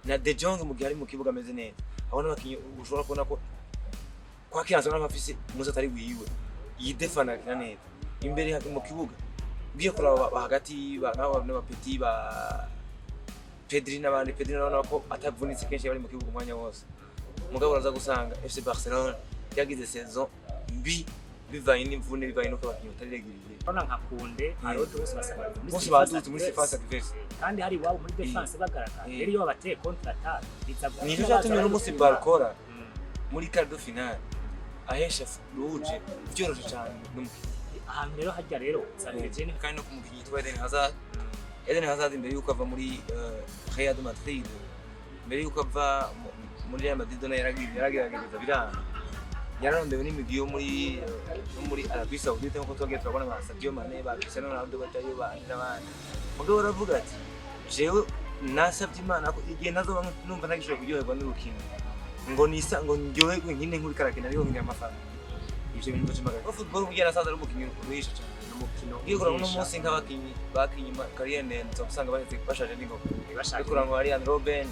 na De Jong mu gihe ari mu kibuga ameze neza abona abakinyi ushobora kubona ko kwa kiranza n'abafise muzo atari wiwe yidefana neza imbere mu kibuga ugiye kuraba hagati n'aba petit ba Pedri n'abandi Pedri nabona ko atavunitse kenshi bari mu kibuga umwanya wose mugabo uraza gusanga FC Barcelona yagize saison mbi bivaye n'imvune bivaye no kwabakinyi utaregirije ona nka Kunde aroto bose basanga bose badutse muri surface adverse kandi hari wabo muri defense bagaragara rero iyo bateye contre attaque nico cyatumye no musi Barcola muri quart de finale ahesha ruje byoroshe cyane ahantu rero hajya rero Saint-Etienne kandi no kumukinyi twa Eden Hazard imbere yuko ava muri Real Madrid imbere yuko ava muri Real Madrid yaragerageza biranga yararondewe n'imigwi yo muri Arabie Saoudite nko twagiye turabona ba Sadio Mane ba Cristiano Ronaldo batayo bandi n'abandi mugabo uravuga ati jewe nasabye Imana ko igihe nazo numva nagishobora kuryoherwa n'urukino ngo nisa ngo ndyoherwe nkine nkuri karakina ariho ngira amafaranga ivyo bintu by'amagara football kugira nasaza ari umukino urisha cyane umukino iyo kuramo no munsi nk'abakinyi bakinyi career ndende usanga baheze bashaje n'ingo bashaka ngo Arjen Robben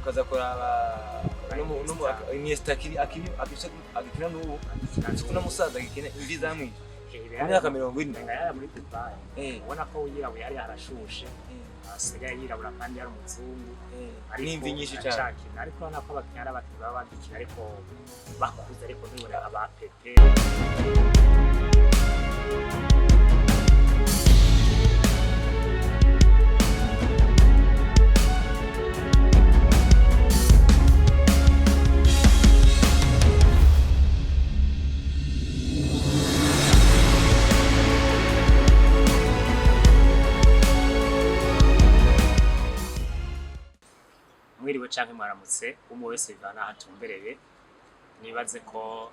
kaza kuraba Iniesta akina n'ubu kuna musaza akina imvi zamwe imyaka 40 ngaya muri Dubai ubona ko yirabuye ari arashushe asigaye yirabura kandi ari umuzungu ari imvi nyinshi cyane ariko ubona ko abakinnyi bakiri babandikira ariko bakuze ariko nibona aba Pepe mwiriwe canke mwaramutse umwe wese bivana hatumbereye nibaze ko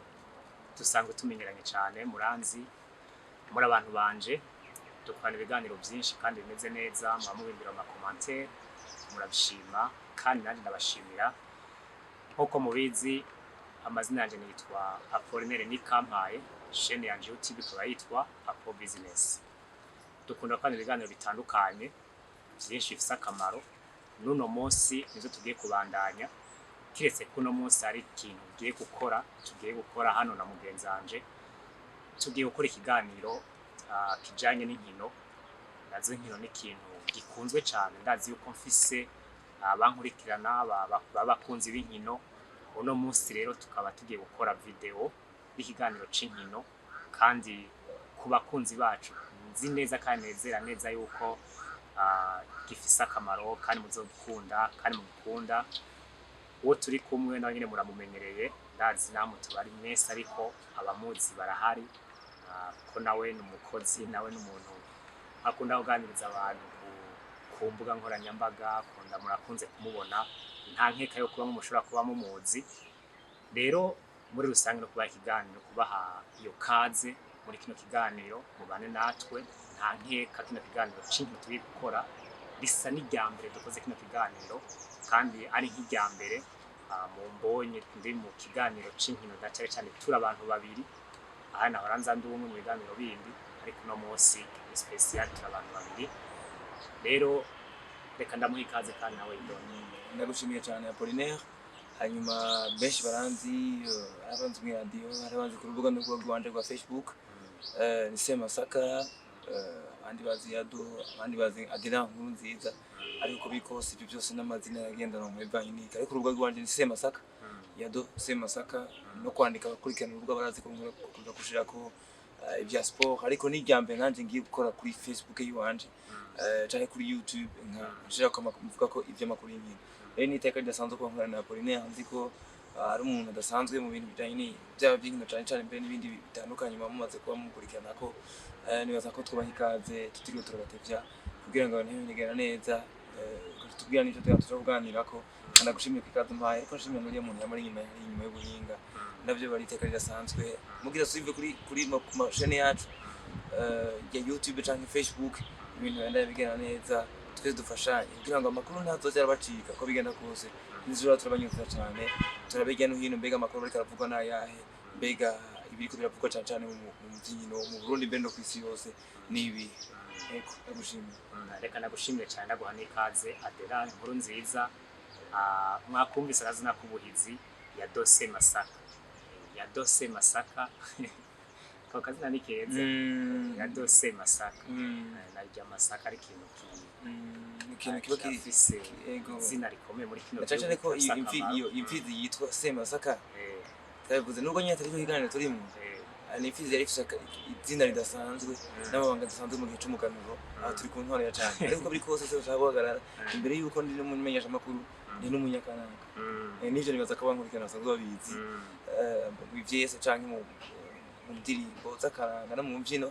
dusanga tumenyeranye cyane muranzi muri abantu banje dukwana ibiganiro byinshi kandi bimeze neza mwamubimbira ama commentaire murabishima kandi nanje ndabashimira nkuko mubizi amazina yanje nitwa Apollinaire Nikampaye chaîne yanje YouTube ikaba yitwa Apo Business dukunda kandi ibiganiro bitandukanye byinshi bifite akamaro nuno munsi nizo tugiye kubandanya kiretse kuno munsi ari ikintu tugiye gukora hano na mugenzi wanje tugiye gukora ikiganiro kijanye n'inkino nazo inkino n'ikintu gikunzwe cyane ndazi yuko mfise abankurikirana babakunzi b'inkino uno munsi rero tukaba tugiye gukora video y'ikiganiro c'inkino kandi ku bakunzi bacu nzi neza kandi nezera neza yuko gifise akamaro kandi muzokunda kandi mukunda uwo turi kumwe nawe nyine muramumenyereye ndazi namwe tubari mwese ariko abamuzi barahari ko nawe n'umukozi nawe n'umuntu akunda kuganiriza abantu ku mbuga nkoranyambaga akunda murakunze kumubona nta nkeka yo kuba mushobora kuba mumuzi rero muri rusange no kubaha ikiganiro kubaha iyo kaze muri kino kiganiro mubane natwe nta nkeka kino kiganiro cintu turi gukora bisa n'iryambere dukoze kino kiganiro kandi ari nk'iryambere mu mbonye ndi mu kiganiro c'inkino ndacaye cyane tura abantu babiri aha naho ranza ndi umwe mu biganiro bindi ariko no munsi special tura abantu babiri rero reka ndamuha ikaze kandi nawe ndagushimiye cyane Apollinaire hanyuma benshi baranzi abanzi mu radio arabanzi ku rubuga rwanje rwa Facebook ni Semasaka abandi bazi Yado abandi bazi Adela Nkurunziza ariko bikose ibyo byose n'amazina yagendana mu evangelike ariko urubuga rwanje ni Semasaka Yado Semasaka no kwandika abakurikirana urubuga barazi ko kuza kushirako ibya sport ariko n'iryambe nanje ngiye gukora kuri Facebook yiwanje cyane kuri YouTube nka nshaka kuvuga ko ibyo makuru y'inkino rero niteka ridasanzwe ko nkorana na Apollinaire nzi ko ari umuntu adasanzwe mu bintu bijanye byaba by'inkino cyane mbere n'ibindi bitandukanye mumaze kuba mukurikirana ko nibaza ko twubaha ikaze tutiriwe turabatevya kugira ngo abantu bigana neza tubwira n'icyo tuza kuganira ko ndagushimiye ku ikaze mpaye ko nshimiye muri umuntu yamari inyuma y'ubuhinga navyo bari iteka ridasanzwe mugira suive kuri chaîne yacu ya YouTube canke Facebook ibintu benda bigana neza twese dufashanye kugira ngo amakuru ntazoza arabacika ko bigenda kose nizura turabanyuza cyane turabijya no hino mbega amakuru ariko aravugwa nayahe mbega ibiriko biravugwa cyane mu by'inkino mu Burundi mbere no kwisi yose nibi eko ndagushimiye reka nagushimire cyane ndaguha n'ikaze Adela Nkurunziza mwakumvise akazina k'ubuhizi ya Dose Masaka. Ya Dose Masaka ako kazina ni keza. Ya Dose Masaka. Najya Masaka ari ikintu kiba gifise izina rikomeye muri kino gihugu. Cyane ko iyo imfizi yitwa Semasaka. Tavuze nubwo nyine atari ikiganiro turimo. Ni imfizi yari ifite izina ridasanzwe n'amabanga adasanzwe mu gihe cy'umuganuro. Aha turi ku ntwaro ya cyane. Ariko biri kose se uzaguhagarara imbere y'uko ndi n'umumenyesha makuru ni n'umunyakananga. Nivyo nibaza ko bankurikirana basanzwe babizi. Ivyese canke mu ndirimbo z'akaranga no mu mbyino.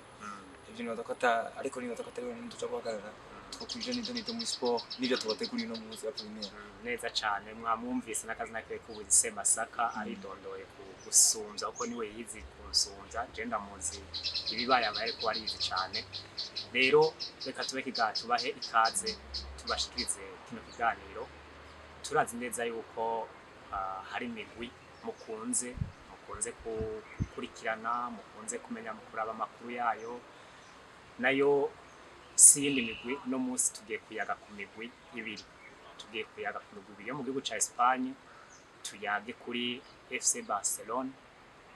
Ibyo nibaza ko ariko nibaza ko atari we n'uduca guhagarara. Twakuje n'ibyo muri sport n'ibyo tubateguriye no munsi y'apremiere. Neza cyane mwamwumvise n'akazina ke k'ubuhizi Masaka aridondoye gusumza uko niwe yizi kunsumza je ndamuzi ibibaye abaye ko arizi cyane. Rero reka tube tubahe ikaze tubashikirize kino kiganiro. Turazi neza yuko hari imigwi mukunze gukurikirana, mukunze kumenya kuraba amakuru yayo, nayo si yindi migwi. No munsi tugiye kuyaga ku migwi ibiri. Tugiye kuyaga ku migwi ibiri yo mu gihugu ca Espagne, tuyage kuri FC Barcelona,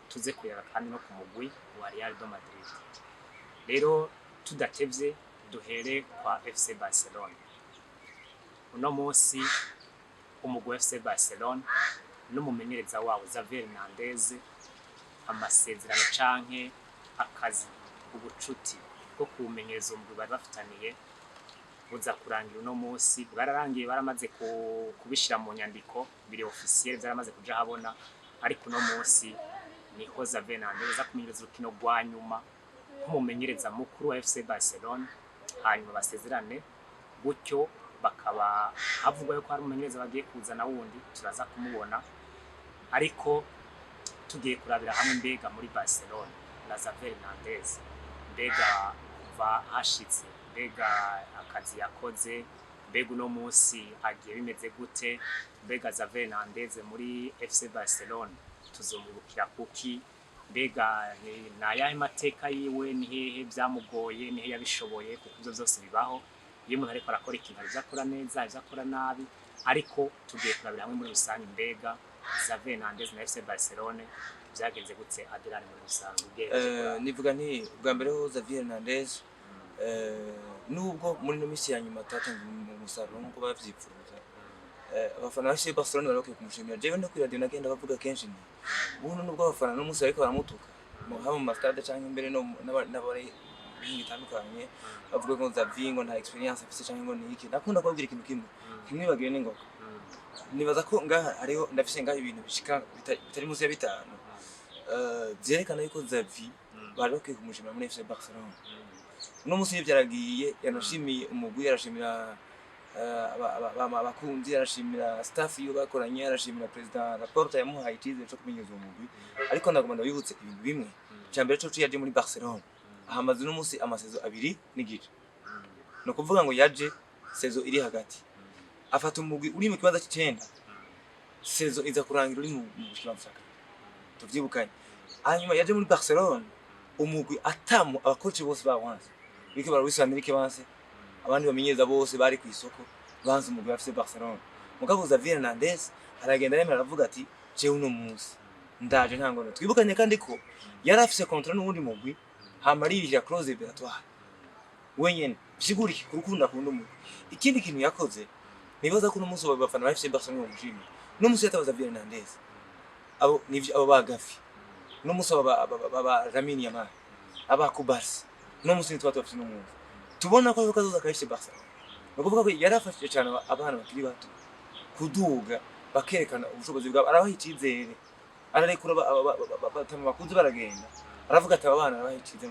tuze kuyaga kandi no ku mugwi wa Real de Madrid. Rero tudatevye duhere kwa FC Barcelona. Uno munsi umugwi wa FC Barcelona n'umumenyereza wawo Xavi Hernandez amasezerano canke akazi ubucuti bwo kumenyereza umugwi bari bafitaniye buza kurangira uno munsi. Bwararangiye, baramaze kubishira mu nyandiko biri officiel, byaramaze kuja habona. Ariko uno munsi niho Xavi Hernandez akumenyereza urukino rwa nyuma nk'umumenyereza mukuru wa FC Barcelona, hanyuma basezerane gutyo. Bakaba havugwa yuko hari umumenyereza bagiye kuzana wundi, turaza kumubona. Ariko tugiye kurabira hamwe mbega muri Barcelona na Xavi Hernandez, mbega kuva hashitse, mbega akazi yakoze, mbega uno munsi agiye bimeze gute, mbega Xavi Hernandez muri FC Barcelona tuzomwibukira kuki, mbega nayahe mateka yiwe, ni hehe byamugoye, ni hehe yabishoboye, kuko ibyo byose bibaho iyo umuntu ariko arakora ikintu azakora neza, azakora nabi. Ariko tugiye kurabira hamwe muri rusange mbega Xavi Hernandez na FC Barcelona byagenze gutse adirane muri rusange. Nivuga nti bwa mbere ho Xavi Hernandez nubwo muri no misi ya nyuma tatanga umusaruro nkuko bavyipfuza, abafana ba FC Barcelona baroke kumushimira. Jewe no kwiradio nagenda bavuga kenshi ni ubuno nubwo abafana no musi ariko baramutuka mu haba mu stade canke imbere no n'abari bitandukanye bavuga ko Xavi ngo nta experience afite canke ngo ni iki. Nakunda kubabwira ikintu kimwe bagire n'ingoga. Nibaza ko ngaha hariho ndafise ngaha ibintu bishika bitari musi ya bitanu byerekana yuko Xavi baroke kumushimira muri FC Barcelona. No musi byaragiye, yanashimiye umugwi, yarashimira abakunzi, yarashimira staff yo bakoranye, yarashimira president Laporta yamuhaye itize cyo kumenyeza umugwi. Ariko ndagomba yibutse ibintu bimwe. Cyambere cyo yaje muri Barcelona ahamaze no musi amasezo abiri n'igice. No kuvuga ngo yaje sezo iri hagati, afata umugwi uri mu kibanza cy'icenda, sezo iza kurangira uri mu kibanza cy'akane. Tuvyibukanye. Hanyuma yaje muri Barcelona umugwi atamu abakoci bose bawanze, bike barawisanira ikibanza, abandi bamenyeza bose bari ku isoko banze umugwi wa FC Barcelona. Mugabo Xavi Hernandez aragenda yemera aravuga ati je uno munsi ndaje ntangono. Twibukanye kandi ko yari afise contrat n'ubundi mugwi, hamarira close liberatoire wenyene siguri kurukunda kundo umugwi. Ikindi kintu yakoze nibaza ko umunsi wabafana ba FC Barcelona umushimye no munsi yatabaza Xavi Hernandez, abo nivyo abo bagafi no munsi aba Lamine Yamal, aba Kubarsi no munsi nitwatu bafite n'umuntu tubona ko kazoza ka FC Barcelona. Bakuvuga ko yarafashije cyane abana bakiri bato kuduga, bakerekana ubushobozi bwabo, arabahitizere, ararekura bakuze baragenda, aravuga ati abana arabahitizere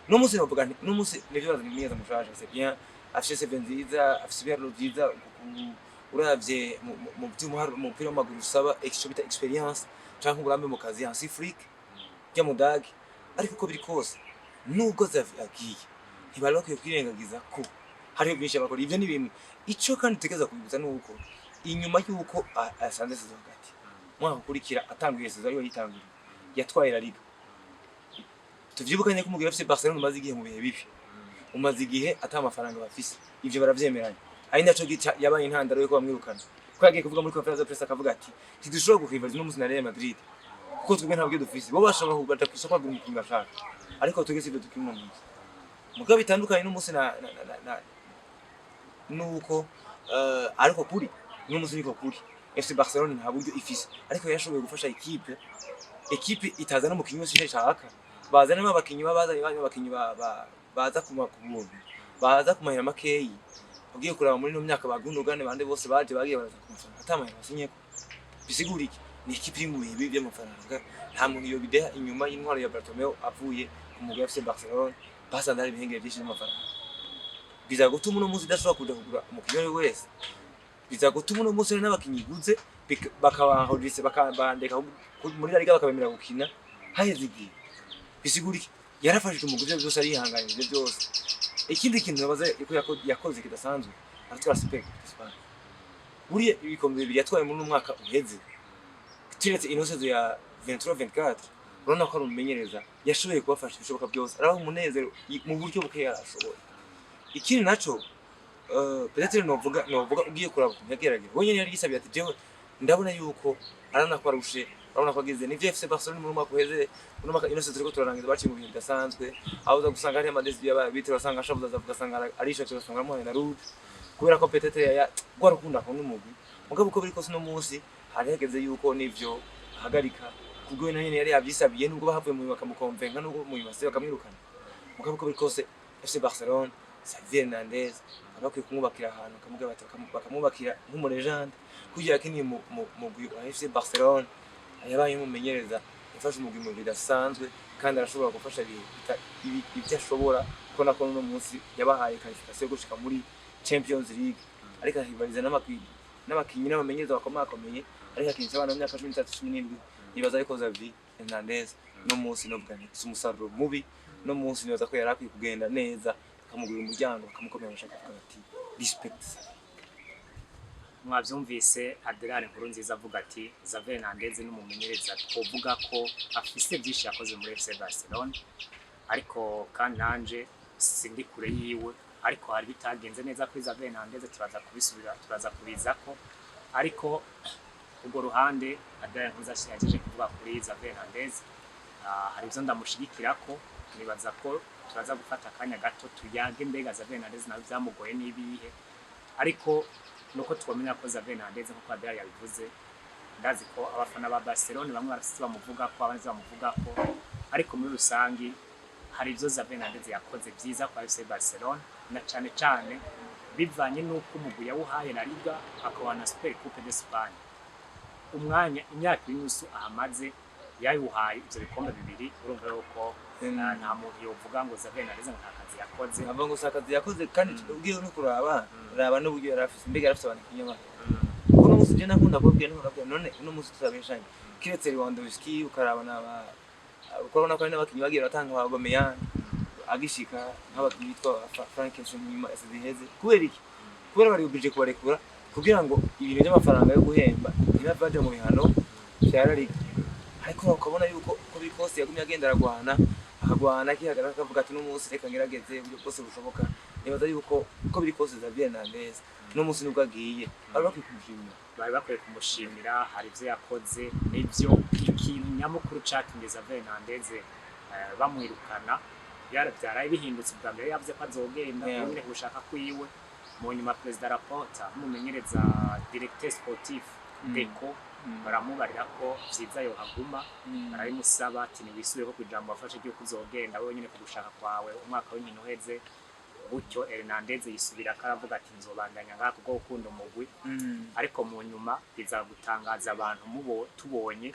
no munsi novuga nti no munsi nivyo bazanye imyeza mushaje. C'est bien, afise seven nziza, afise ibiro nziza, uravye mu by'umuharo mu mupira w'amaguru usaba experience canke uburambe mu kazi hansi Afrique ya mudagi. Ariko uko biri kose nubwo Xavi agiye ntibari bakwiye kwirengagiza ko hariho byinshi bakora. Ivyo ni bimwe ico kandi tegeza kubibuza nuko inyuma y'uko asanze sezo hagati mwaka kurikira atanguye sezo ariyo yitanguriye yatwaye La Liga. Tuvyibukanye ko umugwi wa FC Barcelona umaze igihe mu bihe bibi, umaze igihe ata amafaranga bafise, ivyo baravyemeranya. Ari naco yabaye intandaro yo ko bamwirukana. ko yagiye kuvuga muri conference de presse akavuga ati ntidushobora guhivariza no musi na Real Madrid kuko twebwe ntabwo dufise bo bashobora kugaja ku isoko bagura umukinnyi bashaka ariko twebwe sivyo tukiri mu munsi mugabo bitandukanye n'umunsi nuko ariko kuri n'umunsi niko kuri FC Barcelona nta buryo ifise ariko yashoboye gufasha equipe itazana umukinnyi wese ishaka bazana abakinnyi baza kumakubuntu baza kumahera makeyi ugiye kuraba muri no myaka bagundugane bande bose baje bagiye baraza kumusanga atamahera basinyeko bisigura iki ni equipe iri mu bihe by'amafaranga nta muntu yo bideha inyuma y'intwaro ya Bartomeu avuye ku mugwi FC Barcelona basanze ari ibihengere byinshi by'amafaranga biza gutuma uno munsi idashobora kuja kugura umukinnyi wese biza gutuma uno munsi n'abakinnyi guze bakabahorise bakabandeka muri La Liga bakabemera gukina haheze igihe bisigura iki yarafashije umugwi byose ari ihanganye byose ikindi kintu nabaza iko yakoze kidasanzwe aratwara Super Espagne buriya ibikombe bibiri yatwaye muri umwaka uheze tiretse inosezo ya 23-24 urabona ko ari umumenyereza yashoboye kubafasha ibishoboka byose araho umunezero mu buryo buke yarashoboye ikindi naco peut-être novuga ugiye kuraba yagerageza wenyine yari gisabye ati jewe ndabona yuko arana ko arushe urabona ko agize ni FC Barcelona muri umwaka uheze muri umwaka inosezo turiko turarangiza baci mu bintu bidasanzwe aho uza gusanga hari amadesi y'abitero basanga ashabuza avugasanga arisha cyo basanga mu na Rude kubera ko peut-être gwarukunda ko n'umugwi mugabo uko biri kose no munsi harihageze yuko nivyo hagarika kubwo nyine yari yabyisabiye nubwo bahavuye mu bakamukonvenka nubwo mu base bakamwirukana mugabo uko biri kose FC Barcelona Xavi Hernandez abakwiye kumwubakira ahantu bakamwubakira nk'umulegende kugira ko ni mu FC Barcelona yabaye umumenyereza yafashe umugwi mu bidasanzwe kandi arashobora gufasha ibyo ashobora ko nako no munsi yabahaye qualification yo gushika muri Champions League ariko ahibariza n'abakinnyi n'abamenyereza bakomakomeye ariko akinze abana mu myaka 13-17 nibaza ariko Xavi Hernandez no munsi no bwani umusaruro mubi no munsi nibaza ko yarakwiye kugenda neza akamugura umuryango akamukomeresha akavuga ati respect mwavyumvise Adrian Nkurunziza avuga ati Xavi Hernandez n'umumenyereza twovuga ko afise byinshi yakoze muri FC Barcelona ariko kandi nanje sindi kure yiwe ariko hari bitagenze neza kuri Xavi Hernandez turaza kubizako ariko ubwo ruhande Adrian Nkurunziza yajeje kuvuga kuri Xavi Hernandez hari byo ndamushigikirako nibaza ko turaza gufata akanya gato tuyage mbega Xavi Hernandez nawe byamugoye nibihe ariko nuko twamenya ko Xavi Hernandez nko kwa Adrian yabivuze ndazi ko abafana ba Barcelona bamwe barasize bamuvuga ko abandi bamuvuga ko ariko muri rusangi hari ibyo Xavi Hernandez yakoze byiza kwa FC Barcelona na cyane bivanye nuko umugwi yawuhaye La Liga akawana Super Coupe d'Espagne umwanya imyaka inusu ahamaze yayuhaye ibyo bikombe bibiri urumva yuko nta muntu yovuga ngo Xavi Hernandez nta kazi yakoze abo ngo sakazi yakoze kandi ubwiye no kuraba n'uburyo yarafise mbega yarafise abantu kinyama kuno musi je nakunda kubwira none uno musi tuzabeshanye kiretse Lewandowski ukaraba naba ukorona ko n'abakinyi bagiye batanga Aubameyang agishika nk'abakinyi bitwa Frankenstein nyuma SDHeze kubera iki kubera bari ubije kubarekura kugira ngo ibintu by'amafaranga yo guhemba ntibavaje mu bihano byararika ariko ukabona yuko ko bikose yagumye agenda akagwana kihagarara akavuga ati n'umunsi reka ngerageze uburyo bwose bushoboka nibaza yuko ko biri kose Xavi Hernandez n'umunsi nubwo agiye bari bakwiye kumushimira hari ibyo yakoze n'ibyo ikintu nyamukuru catumye Xavi Hernandez bamwirukana byarabyaraye bihindutse bwa mbere yavuze ko azogenda nyine gushaka kwiwe mu nyuma President Laporta umumenyereza directeur sportif Deco baramubarira ko vyiza yo haguma barabimusaba ati niwisubire ko kujambo afashe cyo kuzogenda wewe nyine kugushaka kwawe umwaka w'inkino uheze gutyo Hernandez yisubira karavuga ati nzobandanya ngako bwo gukunda umugwi ariko mu nyuma biza gutangaza abantu mubo tubonye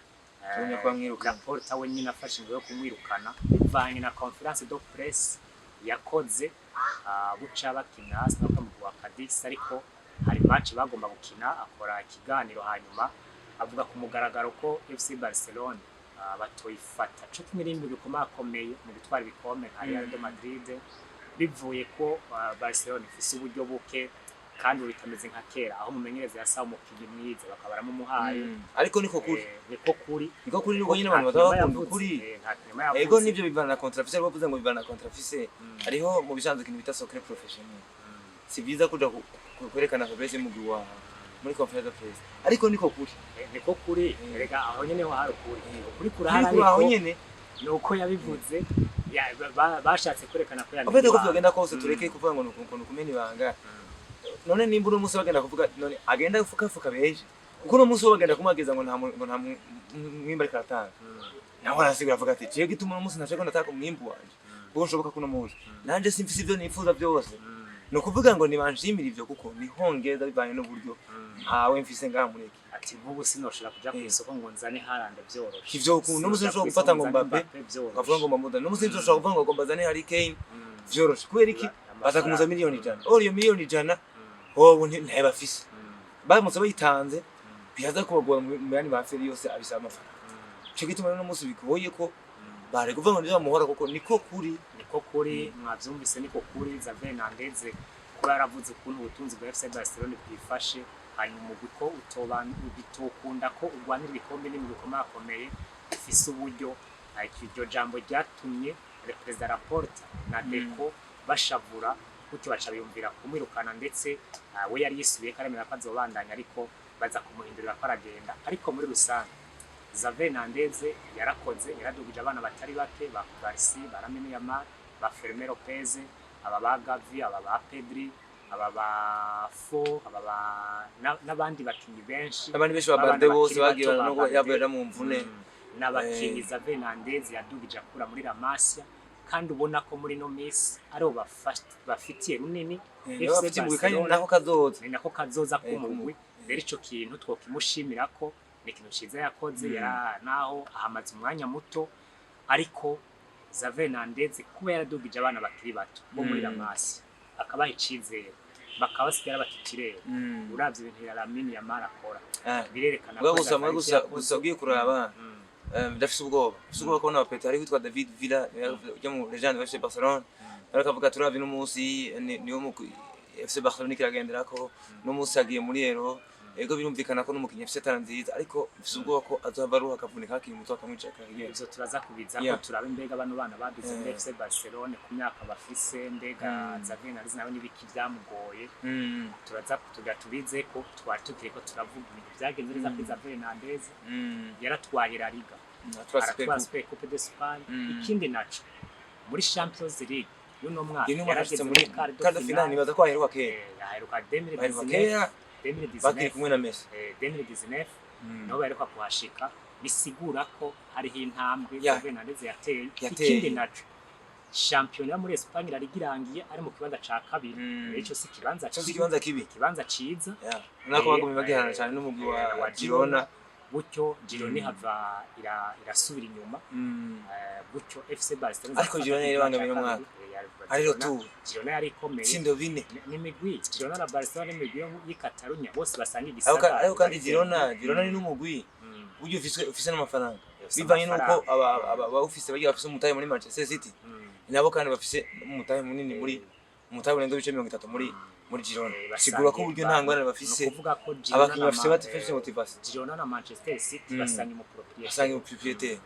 Laporta we nyine afashe ngo yo kumwirukana bivanye na conference de presse yakoze buca bakina n'akamugwa wa Cadiz ariko hari match bagomba gukina akora ikiganiro hanyuma avuga ku mugaragaro ko FC Barcelona batoyifata cyo kumirimbwe bikomakomeye mu gutwara ibikombe nka Real Madrid bivuye ko Barcelona ifise uburyo buke kandi bitameze nka kera aho mumenyereza yasaba umukinnyi mwiza bakabaramo umuhaye ariko niko kuri nuko nyine abantu batabakunda ukuri ego nivyo bivana na contrafise bavuze ngo bivana na contrafise ariho mu bisanzwe kintu bita secret professionnel si byiza kuja kwerekana faiblesse mu gwa muri conference de presse ariko niko kuri niko kuri erega aho nyene ho hari ukuri kurahari ariko aho nyene nuko yabivuze bashatse kwerekana ko yamenye ko vyogenda kose tureke kuvuga ngo nukuntu kumena ibanga none nimba uno munsi bagenda kuvuga none agenda fuka beje kuko uno munsi bagenda kumageza ngo nta mwimba ariko aratanga naho arasigura avuga ati jewe gituma uno munsi ntashaka ndataka umwimbu wanje kuko nshoboka kuno munsi nanje simfise ivyo nifuza byose no kuvuga ngo nibanshimira ivyo kuko nihongeza bivanye n'uburyo ntawe mfise ngaha mureke ati nk'ubu sinoshobora kuja ku isoko ngo nzane Haaland vyoroshe ivyo ukuntu n'umusi nshobora gufata ngo Mbappe ukavuga ngo Mamuda n'umusi nshobora kuvuga ngo mbazane Harry Kane vyoroshe kubera iki baza kumuza miliyoni 100 iyo miliyoni 100 wowe nteba afise bamutse bayitanze bihaza kubagora mu yani baferi yose abisaba amafaranga cyo gituma n'umusi bikuboye ko bare kuvuga ngo ndizamuhora kuko niko kuri mwavyumvise niko kuri Xavi Hernandez kuba yaravuze ukuntu ubutunzi bwa FC Barcelona bwifashe hanyuma ubiko ubitokunda ko urwanira ibikombe n'imwe bikomakomeye ufise uburyo iryo jambo ryatumye Perezida Laporta na Deco bashavura gutyo baca biyumvira kumwirukana ndetse we yari yisubiye karemera ko azobandanya ariko baza kumuhindurira ko aragenda ariko muri rusange Xavi Hernandez yarakoze yaradugije abana batari bake ba Barsi baramene Yamal ba Fermin Lopez aba ba Gavi aba ba Pedri aba ba Fo aba n'abandi bakinyi benshi abandi benshi babande bose bagira no yabera mu mvune n'abakinyi Xavi Hernandez yadugije akura muri La Masia kandi ubona ko muri no miss ariho bafitiye runini FC Barcelona nako kazoza kumugwi rero ico kintu twokimushimira ko ikintu ciza yakoze naho ahamaze umwanya muto ariko Xavi Hernandez kuba yaradugije abana bakiri bato bo muri La Masia akabaha icizere bakabasigara bakikirere uravye ibintu ya Lamine Yamal akora birerekana ko gusa ugiye kuraba ndafise ubwoba ko na Petr ari witwa David Villa yo mu legende FC Barcelona arakavuga turavye n'umunsi niyo mu FC Barcelona kiragenderako n'umunsi agiye muri Euro ego birumvikana ko n'umukinyi afise talent nziza ariko bifise ubwoba ko azova aruha akavunika hakiri muto akamwicaka ivyo turaza kubiza ko turabe mbega bano bana baduze muri FC Barcelona ku myaka bafise mbega Xavi Hernandez nawe nibiki vyamugoye turaza tubize ko twari tukireko turavuga ibintu vyagenze neza kuri Xavi Hernandez yaratwaye La Liga aratwaye Coupe d'Espagne ikindi naco muri Champions League y'uno mwaka yarageze muri quart de finale nibaza ko aheruka kera aheruka 2019 bakiri kumwe na Messi 2019 naho bareka kuhashika bisigura ko hariho intambwe Xavi Hernandez yateye ikindi naco champion muri Espagne yarigirangiye ari mu kibanza ca kabiri ico si kibanza kibi kibanza ciza nako bagomba bagihana cyane n'umugwi wa Girona gutyo Girona hava irasubira inyuma gutyo FC Barcelona ariko Girona yari bangamira umwaka ariko Girona yari ikomeye tsindo bine n'imigwi Girona na Barcelona n'imigwi y'Ikatarunya bose basanga igisagara ariko kandi Girona ni n'umugwi uje ufise n'amafaranga bivanye nuko aba ufise bagiye bafise umutahe muri Manchester City nabo kandi bafise umutahe munini muri umutahe urenga ibice 30 muri Girona sigura ko uburyo ntangwana bafise abakinyi bafise batifise motivation Girona na Manchester City basanga mu propriété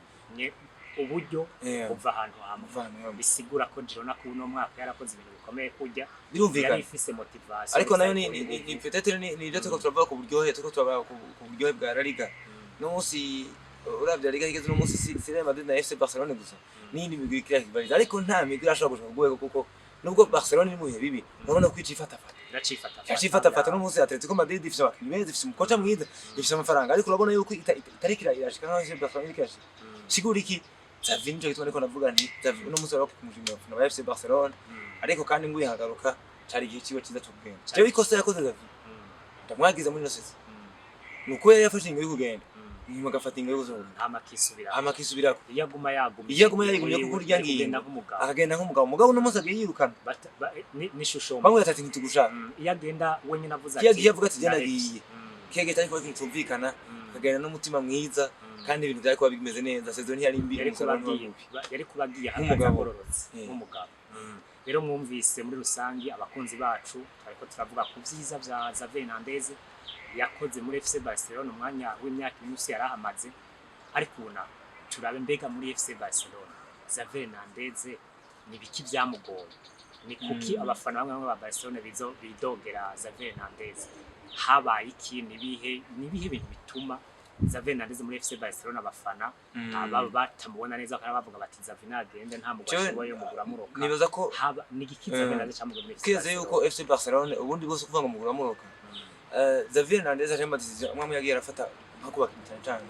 uburyo kuva ahantu hamwe bisigura ko Girona ku no mwaka yarakoze ibintu bikomeye kujya birumvikana ifise motivation ariko nayo ni peut-être ni ibyo tuko turavuga ku buryohe ku buryohe bwa La Liga no munsi uravye La Liga igeze no munsi Real Madrid na FC Barcelona gusa nindi migwi kirakibariza ariko nta migwi ashobora gushaka kugwego kuko nubwo Barcelona ni muhe bibi urabona ko icifatafata no munsi Atletico Madrid ifise abakinyi beza ifise umukoca mwiza ifise amafaranga ariko urabona yuko itari kirashika nka FC Barcelona irikaje sigura iki Xavi nje gitwa niko navuga nti Xavi no munsi barako kumujimira na FC Barcelona ariko kandi ngwi hagaruka cari gihe ciwe ciza cy'ubwenge jewe ikosa yakoze Xavi ndamwagiza muri nose nuko yafashe ingo y'ukugenda nyuma gafata ingo y'uzo amakisubira iyaguma yagumye kuko urya ngiye akagenda nk'umugabo no munsi agiye yirukana ni shusho bamwe batati ntitugushaka iyagenda wenye navuze ati yavuga ati genda giye kege tariko kintumvikana akagenda n'umutima mwiza kandi ibintu byari kuba bimeze neza saison yari mbi yari kubagiye hakagororotse nk'umugabo rero mwumvise muri rusangi abakunzi bacu ariko turavuga ku byiza bya Xavi Hernandez yakoze muri FC Barcelona umwanya w'imyaka myinshi yarahamaze ariko una turabe mbega muri FC Barcelona Xavi Hernandez ni biki byamugoye ni kuki abafana bamwe ba Barcelona bidogera Xavi Hernandez habaye iki nibihe bintu bituma Xavi Hernandez muri FC Barcelona abafana aba batamubona neza kandi bavuga bati Xavi nagende nta mugwa ashoboye mugura muroka nibaza ko haba nigikiza Xavi Hernandez cyamugura muri FC kize yuko FC Barcelona ubundi bose kuvuga ngo mugura muroka Xavi Hernandez aje madizizo amwe yagiye arafata hakubaka cyane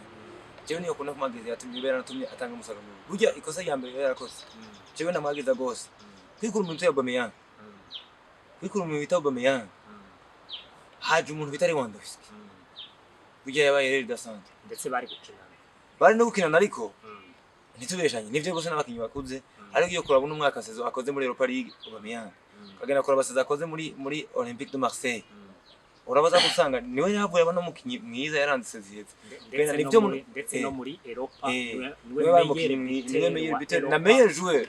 jewe niyo kuna kumageza yatumye bera natumye atanga umusaruro burya ikosa ya mbere yarakoze jewe namageza gose kwikura umuntu Aubameyang kwikura umuntu bita Aubameyang haje umuntu bitari Lewandowski burya yabaye rero dasante ndetse bari no gukinana ariko ntitubeshanye nivyo bose n'abakinyi bakuze ariko iyo kurabona umwaka sezo akoze muri Europa League Aubameyang kagena kora baseza akoze muri Olympique de Marseille urabaza gusanga niwe yavuye abana mukinyi mwiza yaranditse zihetse ndetse no muri Europa niwe meilleur buteur na meilleur joueur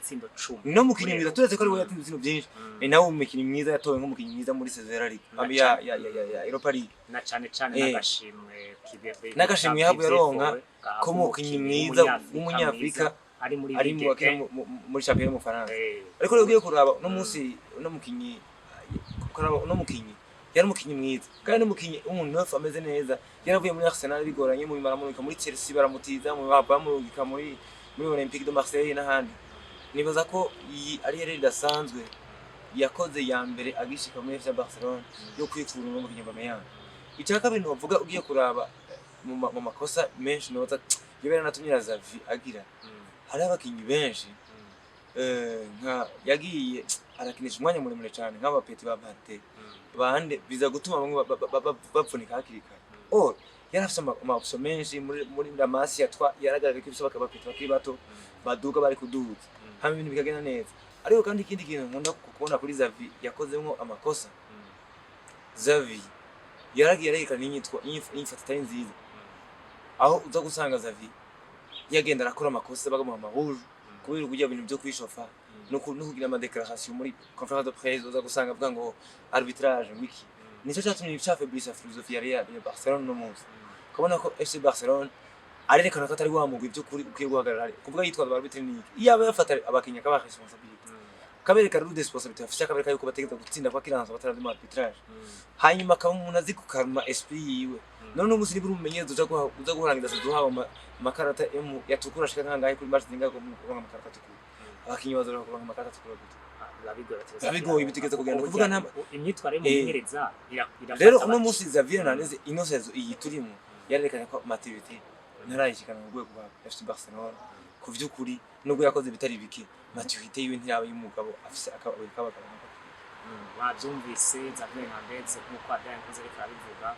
no mukinyi mwiza turetse ko ari we yatinze ibintu byinshi ni nawe umukinyi mwiza yatowe nk'umukinyi mwiza muri Serie A ya Europa League na cyane n'agashimwe n'agashimwe yahabu yaronka ko mukinyi mwiza w'umunyafrika ari muri championnat mu Faransa ariko rero ugiye kuraba no munsi no mukinyi yari umukinyi mwiza kandi umukinyi umuntu wese ameze neza yaravuye muri Arsenal bigoranye mu bimaramuka muri Chelsea baramutiza mu bamurungika muri Olympique de Marseille n'ahandi nibaza ko iyi ari yari idasanzwe yakoze ya mbere agishika muri FC Barcelona yo kwikura mu mukinyi Aubameyang icyaka bintu bavuga ugiye kuraba mu makosa menshi noza yebera natumye Xavi agira hari abakinyi benshi nka yagiye arakinisha umwanya muremure cyane nk'abapeti ba Bante bande biza gutuma bamwe bapfunika hakirikana yarafise amapso menshi muri Damasi yaragaragaye ko ibisaba bakabapeti bakiri bato baduga bari kuduza hamwe ibintu bikagenda neza ariko kandi ikindi kintu nkunda kubona kuri Xavi yakozemo amakosa Xavi yaragiye arekana inyifata itari nziza aho uza gusanga Xavi yagenda arakora amakosa bagamuha amahuru kubera kujya ibintu byo kwishofa no kugira ama déclaration muri conférence de presse uza gusanga avuga ngo arbitrage wiki nico cyatumye Fabrice philosophie ya Barcelona no munsi kabona ko FC Barcelona arerekana ko atari wamugwa ibyo kuri ukiye guhagarara kuvuga yitwa arbitre ni yaba yafata abakinya kaba responsabilité kabereka rero responsabilité afite kabereka yuko bategeka gutsinda kwa kiranza batara mu arbitrage hanyuma kaba umuntu azi kukaruma esprit yiwe none umunsi niburi umenyeze uza guharangira duhawa makarata yatukura shika nkangaye kuri match zinga ko makarata tukura abakinyi bazora ko makarata tukura gute abigoye ibitegeza kugenda kuvuga nta imyitware mu nyereza rero uno munsi Xavi Hernandez inosezo iyi turimo yarerekanye ko maturity ntarayishikana mu rwego rwa FC Barcelona ku vy'ukuri nubwo yakoze bitari bike maturity yiwe ntiyaba y'umugabo afise akabagabo wabyumvise Xavi Hernandez nk'uko adankoze ariko arabivuga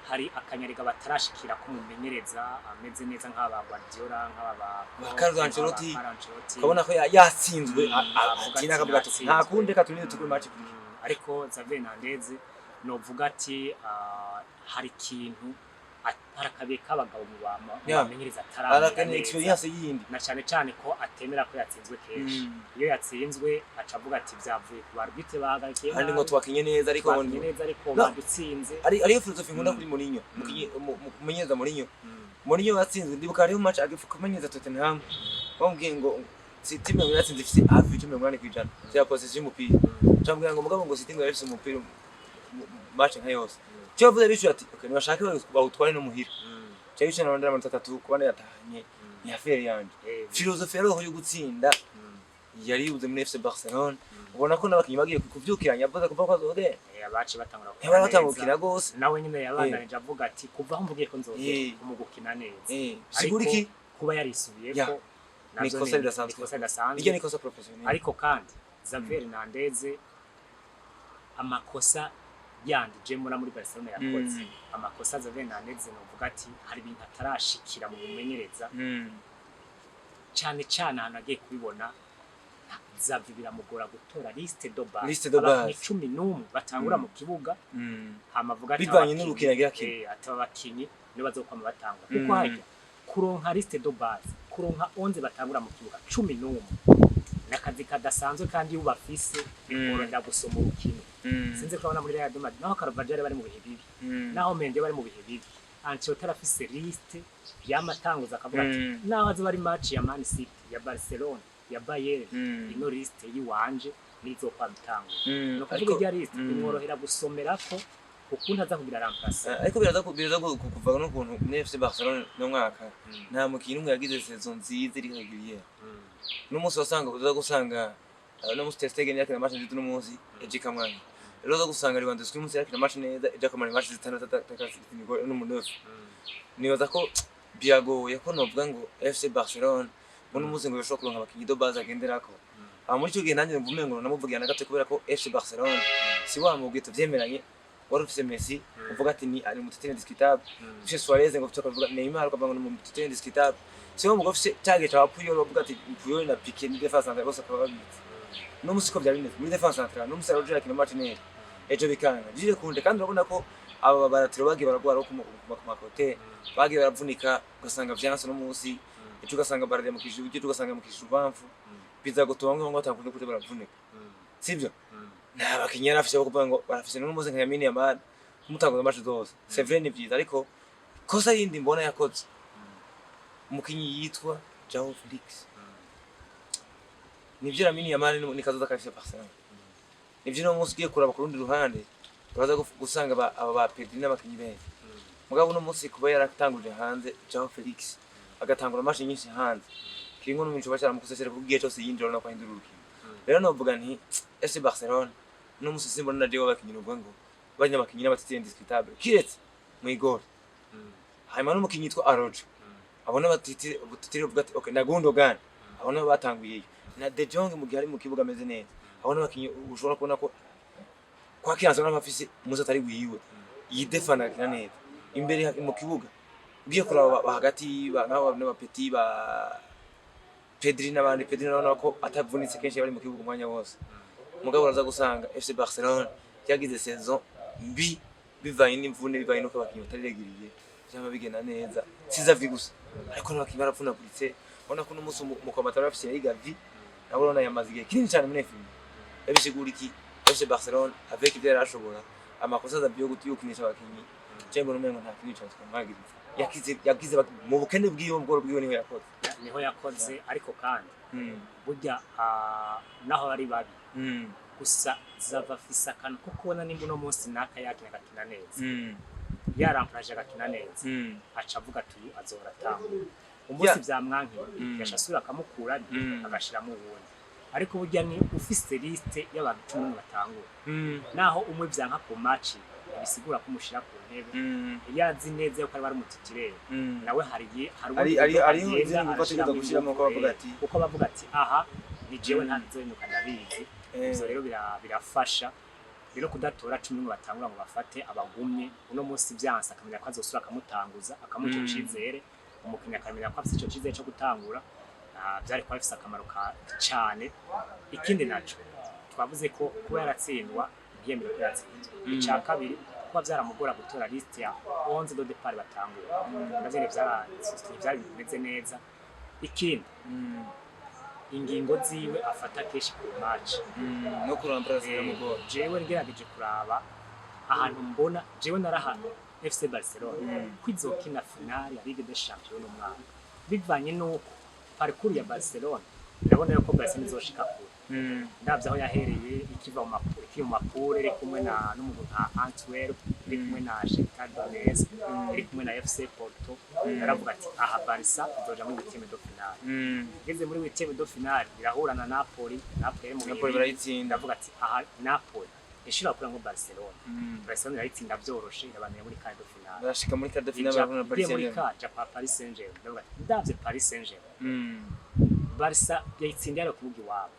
hari akanyariga batarashikira ko mumenyereza ameze neza nk'aba Guardiola nk'aba Carlo Ancelotti kabona ko yatsinzwe akina akavuga ati nta kunde katunire tukuri match kuri ariko Xavi Hernandez novuga ati hari ikintu arakabe kabagabo mu bamenyereza ataramenya experience yindi na cyane ko atemera ko yatsinzwe kenshi iyo yatsinzwe acavuga ati byavuye ku arbitre bahagarikiye kandi ngo twakinye neza ariko badutsinze ariyo philosophy nkunda kuri Mourinho mumenyereza Mourinho yatsinzwe ndibuka ariyo match agifuka kumenyereza Tottenham bambwiye ngo City mwe yatsinze ifite hafi 80% ya possession y'umupira cyambwiye ngo mugabo ngo City ngo yafise umupira match nka yose cyo vuze bisho ati okay nibashake bawutware no muhira cyo bisho narondera amanota 3 kubana yatahanye ni affaire yanje philosophy rero yo gutsinda yari yuze muri FC Barcelona ubona ko nabakinyi bagiye kuvyukiranya avuze kuva kwa zode abaci batangura gose nawe nyine yabandanije avuga ati kuva aho mvugiye ko nzoze umugukina neza siguriki kuba yarisubiye ko niko sedasanzwe iyo niko professionnel ariko kandi Xavi Hernandez amakosa yandi jemura muri Barcelona yakoze amakosa Xavi Hernandez novuga ati hari ibintu atarashikira mu bumenyereza cyane hano agiye kubibona Xavi biramugora gutora liste de base 11 batangura mu kibuga hamavuga ati bivanye n'urukiragira atabakinyi niyo bazokwama batangura kuko hajya kuronka liste de base kuronka 11 batangura mu kibuga 11 nakazi kadasanzwe kandi ubafise bikorenda gusoma urukino sinze kubona muri Real Madrid naho Carvajal bari mu bihe bibi naho Mendy bari mu bihe bibi Ancelotti arafise liste y'amatanguza akavuga ati naho azi bari match ya Man City ya Barcelona ya Bayern ino liste yiwanje nizo kwa bitango no kuvuga ya liste imworohera gusomera ko ukuntu aza kugira remplacer ariko biraza kuva n'ukuntu muri FC Barcelona no mwaka nta mukinyi umwe yagize saison nziza iri régulière n'umunsi wasanga uza gusanga no musi Ter Stegen yakina match nziza n'umunsi ejika mwanya rero uza gusanga Lewandowski umunsi yakina match neza ejaka muri match zitandatu n'umunsi nibaza ko biragoye ko novuga ngo FC Barcelona uno munsi ngo bishobora kuronka abakinyi do base agenderako muri cyo gihe nanjye mvume ngo namuvugira na gato kubera ko FC Barcelona si wa mugwi tuvyemeranye wari ufise Messi uvuga ati ni ari mutete indiscutable ufise Suarez ngo ufite kuvuga Neymar ukavuga ngo ni mutete indiscutable si wo mugwi ufise target wa Puyol uvuga ati Puyol na Piqué ni defense centrale bose akaba babitse no musi ko byari bimeze muri defense centrale no musi Roger akina Martinelli ejo bikanga jije kunde kandi urabona ko aba baratiro bagiye baragwara ku makote bagiye baravunika ugasanga vyanse no musi ejo ugasanga barade mu kishu ejo ugasanga mu kishu bamfu biza gutuma ngo atakunde kute baravunika sivyo na bakinyi arafise kuvuga ngo barafise n'umuze nka Yamini Yamal kumutanguza match zose c'est vrai ni byiza ariko kosa yindi mbona yakoze umukinyi yitwa Joao Felix nivyo Yamini Yamal ni kazoza kafise Barcelona nivyo no munsi giye kuraba ku rundi ruhande uraza gusanga aba ba Pedri n'abakinyi benshi mugabo no munsi kuba yaratanguje hanze Joao Felix agatangura match nyinshi hanze kingo no mincho bashara mukusesera kugiye cyose yinjira no kwahindura urukino rero no vuga nti FC Barcelona no musisi mbona na Diego bakinyi no ngo banya bakinyi n'abatete indiscutable kiretse mu igor hanyuma no mukinyi yitwa Araujo abona batite uvuga ati okay na Gundogan abona batanguye na De Jong mu gihe ari mu kibuga ameze neza abona bakinyi ushobora kubona ko kwa kiranzo n'abafise musa atari wiwe yidefana kina neza imbere mu kibuga ugiye kuraba hagati n'aba petit ba Pedri nabona ko atavunitse kenshi bari mu kibuga umwanya wose mugabo uraza gusanga FC Barcelona yagize saison mbi bivanye n'imvune bivanye no kabakinyi bataregiriye cyangwa bigena neza siza vigusa ariko n'abakinyi barapfunaguritse ubona ko n'umunsi mu komatara bafise Gavi nabona yamaze igihe kinini cyane muri film yabisigura iki FC Barcelona avec ibyo yarashobora amakosa za byo gutukunisha abakinyi cyangwa n'umengo nta kintu cyose twamagiriza yagize mu bukene bw'iyo bworo bw'iyo niho yakoze ariko kandi burya naho ari babi gusa zava fisa kan ko kubona nimba no munsi naka yakina gakina neza yaramplaje gakina neza aca avuga ati azora tamu umunsi byamwanki yashasura akamukura agashira mu wundi ariko burya ni ufise liste y'abantu 10 batangura naho umwe byanka ku match bisigura kumushira ku ntebe yazi neza yuko ari mutitirere nawe ari nzi ngo bategeza gushiramo ko bavuga ati uko bavuga ati aha ni jewe ntanze nuka ndabizi izo rero birafasha rero kudatora 10 batangura ngo bafate abagumye uno munsi byansa akamenya ko azosura akamutanguza akamuca cizere umukinya akamenya ko afite ico cizere cyo gutangura byari kwa bifise akamaro cyane ikindi naco twavuze ko kuba yaratsindwa ntiyemere ko yatsinze icya kabiri kuba byaramugora gutora liste ya 11 do départ batangura navyo byari bimeze neza ikindi ingingo ziwe afata keshi ku match no kurampraza y'amugora jewe ngerageje kuraba ahantu mbona jewe narahano FC Barcelona kwizokina finale ya Ligue des Champions no mwaka bivanye nuko parcours ya Barcelona ndabona yuko Barcelona izoshika kure ndavye aho yahereye ikiva mu mapure iri kumwe na n'umuntu nka Antwerp iri kumwe na Shakhtar Donetsk iri kumwe na FC Porto aravuga ati aha Barca izoja muri huitième de finale ngeze muri huitième de finale irahura na Napoli mu barayitsinda avuga ati aha Napoli ishira kuri ngo Barcelona irayitsinda byoroshe irabaniye muri quart de finale barashika muri quart de finale barabona Paris Saint-Germain ndavuga ati ndavye Paris Saint-Germain Barca yayitsindiye ku bugi wabo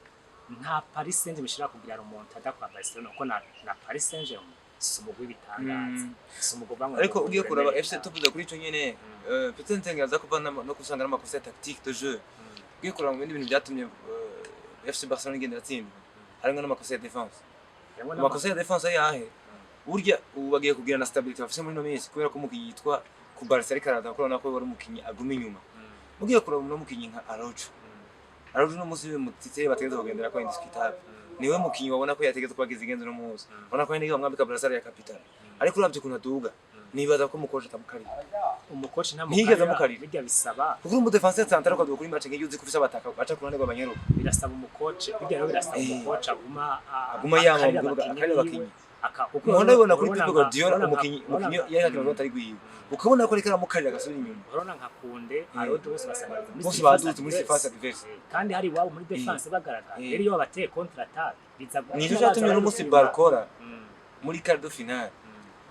nta Paris Saint-Germain bishira kugira remontada kwa Barcelona ko na Paris Saint-Germain sumugwe bitangaza sumugwa ariko ugiye kuraba FC tuvuze kuri cyo nyene peut-être ntengaza kuvana no kusanga n'amakosa tactique de jeu ugiye kuraba mu bindi bintu byatumye FC Barcelona igenda tsindwa harimo n'amakosa ya defense amakosa ya defense yahe burya ubagiye kugira na stability bafise muri no minsi kubera ko umukinyi yitwa ku Barca ari karada kurona ko bari umukinyi aguma inyuma ugiye kuraba no mukinyi nka Araujo no musi mutitse bategeza kugendera ko indiscutable niwe mukinyi wabona ko yategeza kubagiza igenzo no muzi ubona ko yindi mwambika Barca ya capital ariko uravye kuntu aduga nibaza ko umukoje tamukari umukoci nta mukari bijya bisaba kuko mu defense central ko kuri match ngiye uzi kufisa bataka baca ku ruhande rw'abanyero birasaba umukoci bijya rero birasaba umukoci aguma yama akari bakinyi umuhondo ubona kuri Pep Guardiola umukinyi yakakira ngo atari gwiwe ukabona ko reka mukarira gasubira inyuma urabona nka Kunde Arojo bose basanga bose badutse muri surface adverse kandi hari wabo muri defense bagaragara rero iyo bateye contre attaque biza nico cyatumye no musi Barcola muri quart de finale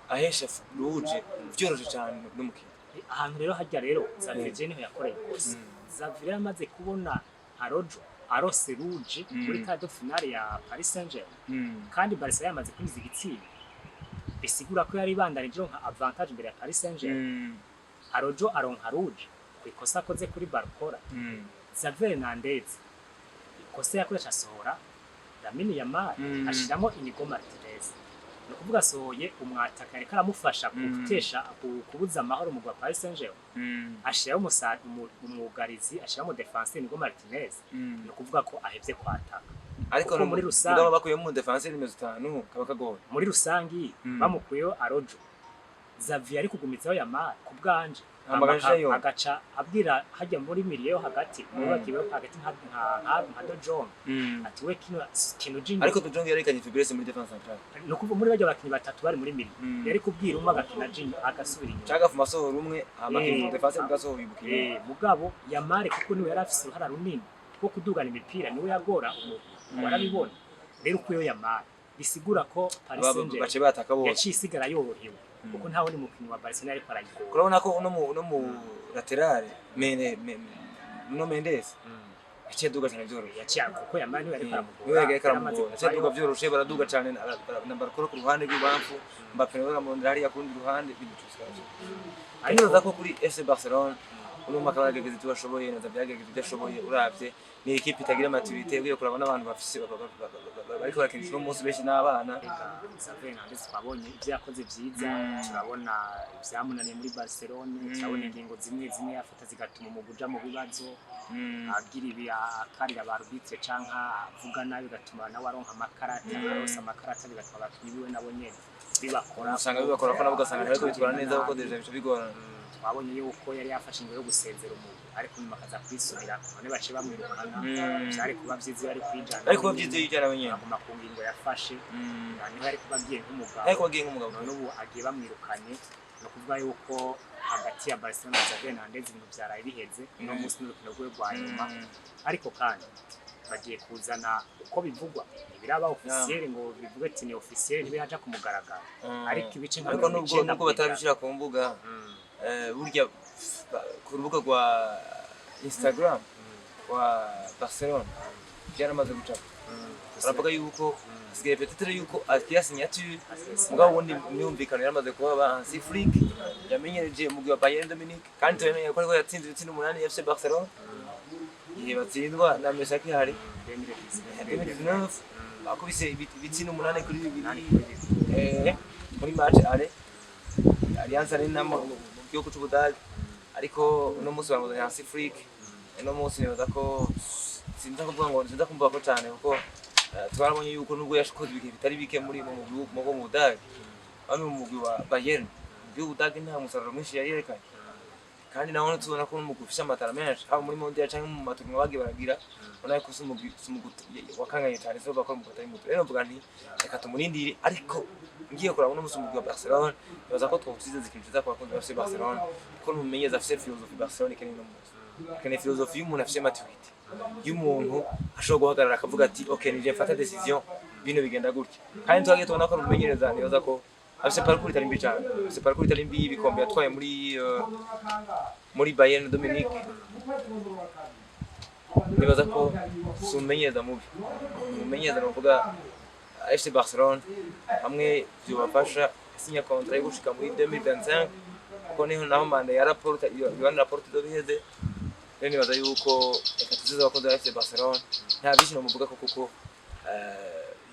ahesha Rouge byoroshe cyane n'umukinyi ahantu rero hajya rero Xavier niho yakoreye kose Xavier amaze kubona Arojo arose Rouge muri quart de finale ya Paris Saint-Germain kandi Barca yamaze kwinjiza igitsina bisigura ko yari bandanije nka avantage imbere ya Paris Saint-Germain Arojo aronka Rouge kwikosa koze kuri Barcola Xavier Hernandez ikosa yakoresha sohora Lamine Yamal ashiramo Inigo Martinez no kuvuga sohoye umwataka ariko aramufasha gutesha kubuza amahoro mu Paris Saint-Germain ashiraho umugarizi ashiramo defenseur Inigo Martinez no kuvuga ko ahevye kwataka ariko no muri rusangi bakuye mu defenseur nimero 5 kaba kagora muri rusangi bamukuyeho Arojo Xavier ari kugumitsaho Yamal kubwanje agaca abwira hajya muri miliyo hagati mubakiwe hagati nka Dojong ati we kino jingo ariko Dojong yarekanye Fibres muri defense centrale no kuva muri bajya bakinyi batatu bari muri miliyo yari kubwira umwe agakina jingo agasubira inyuma caga fuma sohora umwe amakinyi defense bigasohora ibukira mugabo Yamal kuko niwe yari afise uruhara runini rwo kudugana imipira niwe yagora warabibona rero uko yo Yamal bisigura ko Paris Saint-Germain yacisigara yorohewe kuko ntawe ni mukinyi wa Barcelona ariko arayigora urabona ko no mu laterale Mendes yaciye duga cyane byoroshye yaciye kuko Yamal niwe ariko aramugora yaciye duga byoroshye baraduga cyane na Barcola ku ruhande rw'ibamfu Mbappé nawe aramondera hariya ku rundi ruhande bimucuskaje ariko ko kuri FC Barcelona uno mwaka bagegeze tubashoboye naza byagegeze byashoboye uravye ni equipe itagira maturité ugiye kurabona abantu bafise bariko barakinisha no munsi beshi n'abana Xavier Hernandez twabonye ivyo yakoze vyiza turabona ivyamunaniye muri Barcelona turabona ingingo zimwe yafata zigatuma umuguja mu bibazo agira ibi akarira ba arbitre canka avuga nabi gatuma nawe aronka amakarata arose amakarata bigatuma abakinyi biwe nabo nyene bibakora usanga bibakora ko nabo ugasanga ariko bitwara neza kuko deje bico bigorana twabonye yuko yari yafashe ingo yo gusezera umuntu ariko nyuma akaza kwisubira none bace bamwirukana cyari kuba vyiza yari kwijana ariko bavyize yijana wenyene aguma ku ngingo yafashe niho yari kubagiye nk'umugabo ariko bagiye nk'umugabo none ubu agiye bamwirukanye no kuvuga yuko hagati ya Barcelona na Xavier Hernandez ibintu byaraye biheze no munsi n'urukino rwe rwa nyuma ariko kandi bagiye kuzana uko bivugwa ibiraba officiel ngo bivuge ati ni officiel ntibihaja kumugaragara ariko ibice ariko nubwo batabishira ku mbuga burya ku rubuga rwa Instagram wa Barcelona byaramaze gucapa aravuga yuko sigaye peut-être yuko agiye signature mugabo wundi myumvikano yaramaze kuba Hansi Flick yamenyereje umugwi wa Bayern Dominique kandi tumenye ko yatsinze ibitsina 8 FC Barcelona ihe batsindwa na Mesaki hari 2019 bakubise ibitsina 8 kuri 2 muri match Allianz Arena mu gihugu cy'Ubudage ariko uno munsi bamuzanye Hansi Flick uno munsi nibaza ko sinza kumva ko cyane kuko twarabonye yuko nubwo yashikoze ibihe bitari bike muri mu Budage bamwe mu mugwi wa Bayern mu Budage nta musaruro mwinshi yayerekanye kandi naho tubona ko umugwi ufise amatara menshi haba muri mondial cyangwa mu maturno bagiye baragira ubona ko umugwi wakanganye cyane so bakora mu katari muto rero mvuga nti reka tumurindire ariko ngiye kurabona umugwi wa Barcelona baza ko twuzize zikinjiza kwa kundi bafise Barcelona ko numenyeza afise philosophy Barcelona keneye no munsi keneye philosophy y'umuntu afise maturité y'umuntu ashobora guhagarara akavuga ati okay nije mfata decision bino bigenda gutya kandi twagiye tubona ko numenyereza nibaza ko afise parcours itari mbi cyane afise parcours itari mbi ibikombe yatwaye muri Bayern Dominique nibaza ko sumenyereza mubi umumenyereza novuga FC Barcelona hamwe byobafasha sinya contrat yo gushika muri 2025 kuko niho naho manda ya rapport do biheze rero nibaza yuko reka tuzize abakozi ba FC Barcelona nta bishino muvuga ko kuko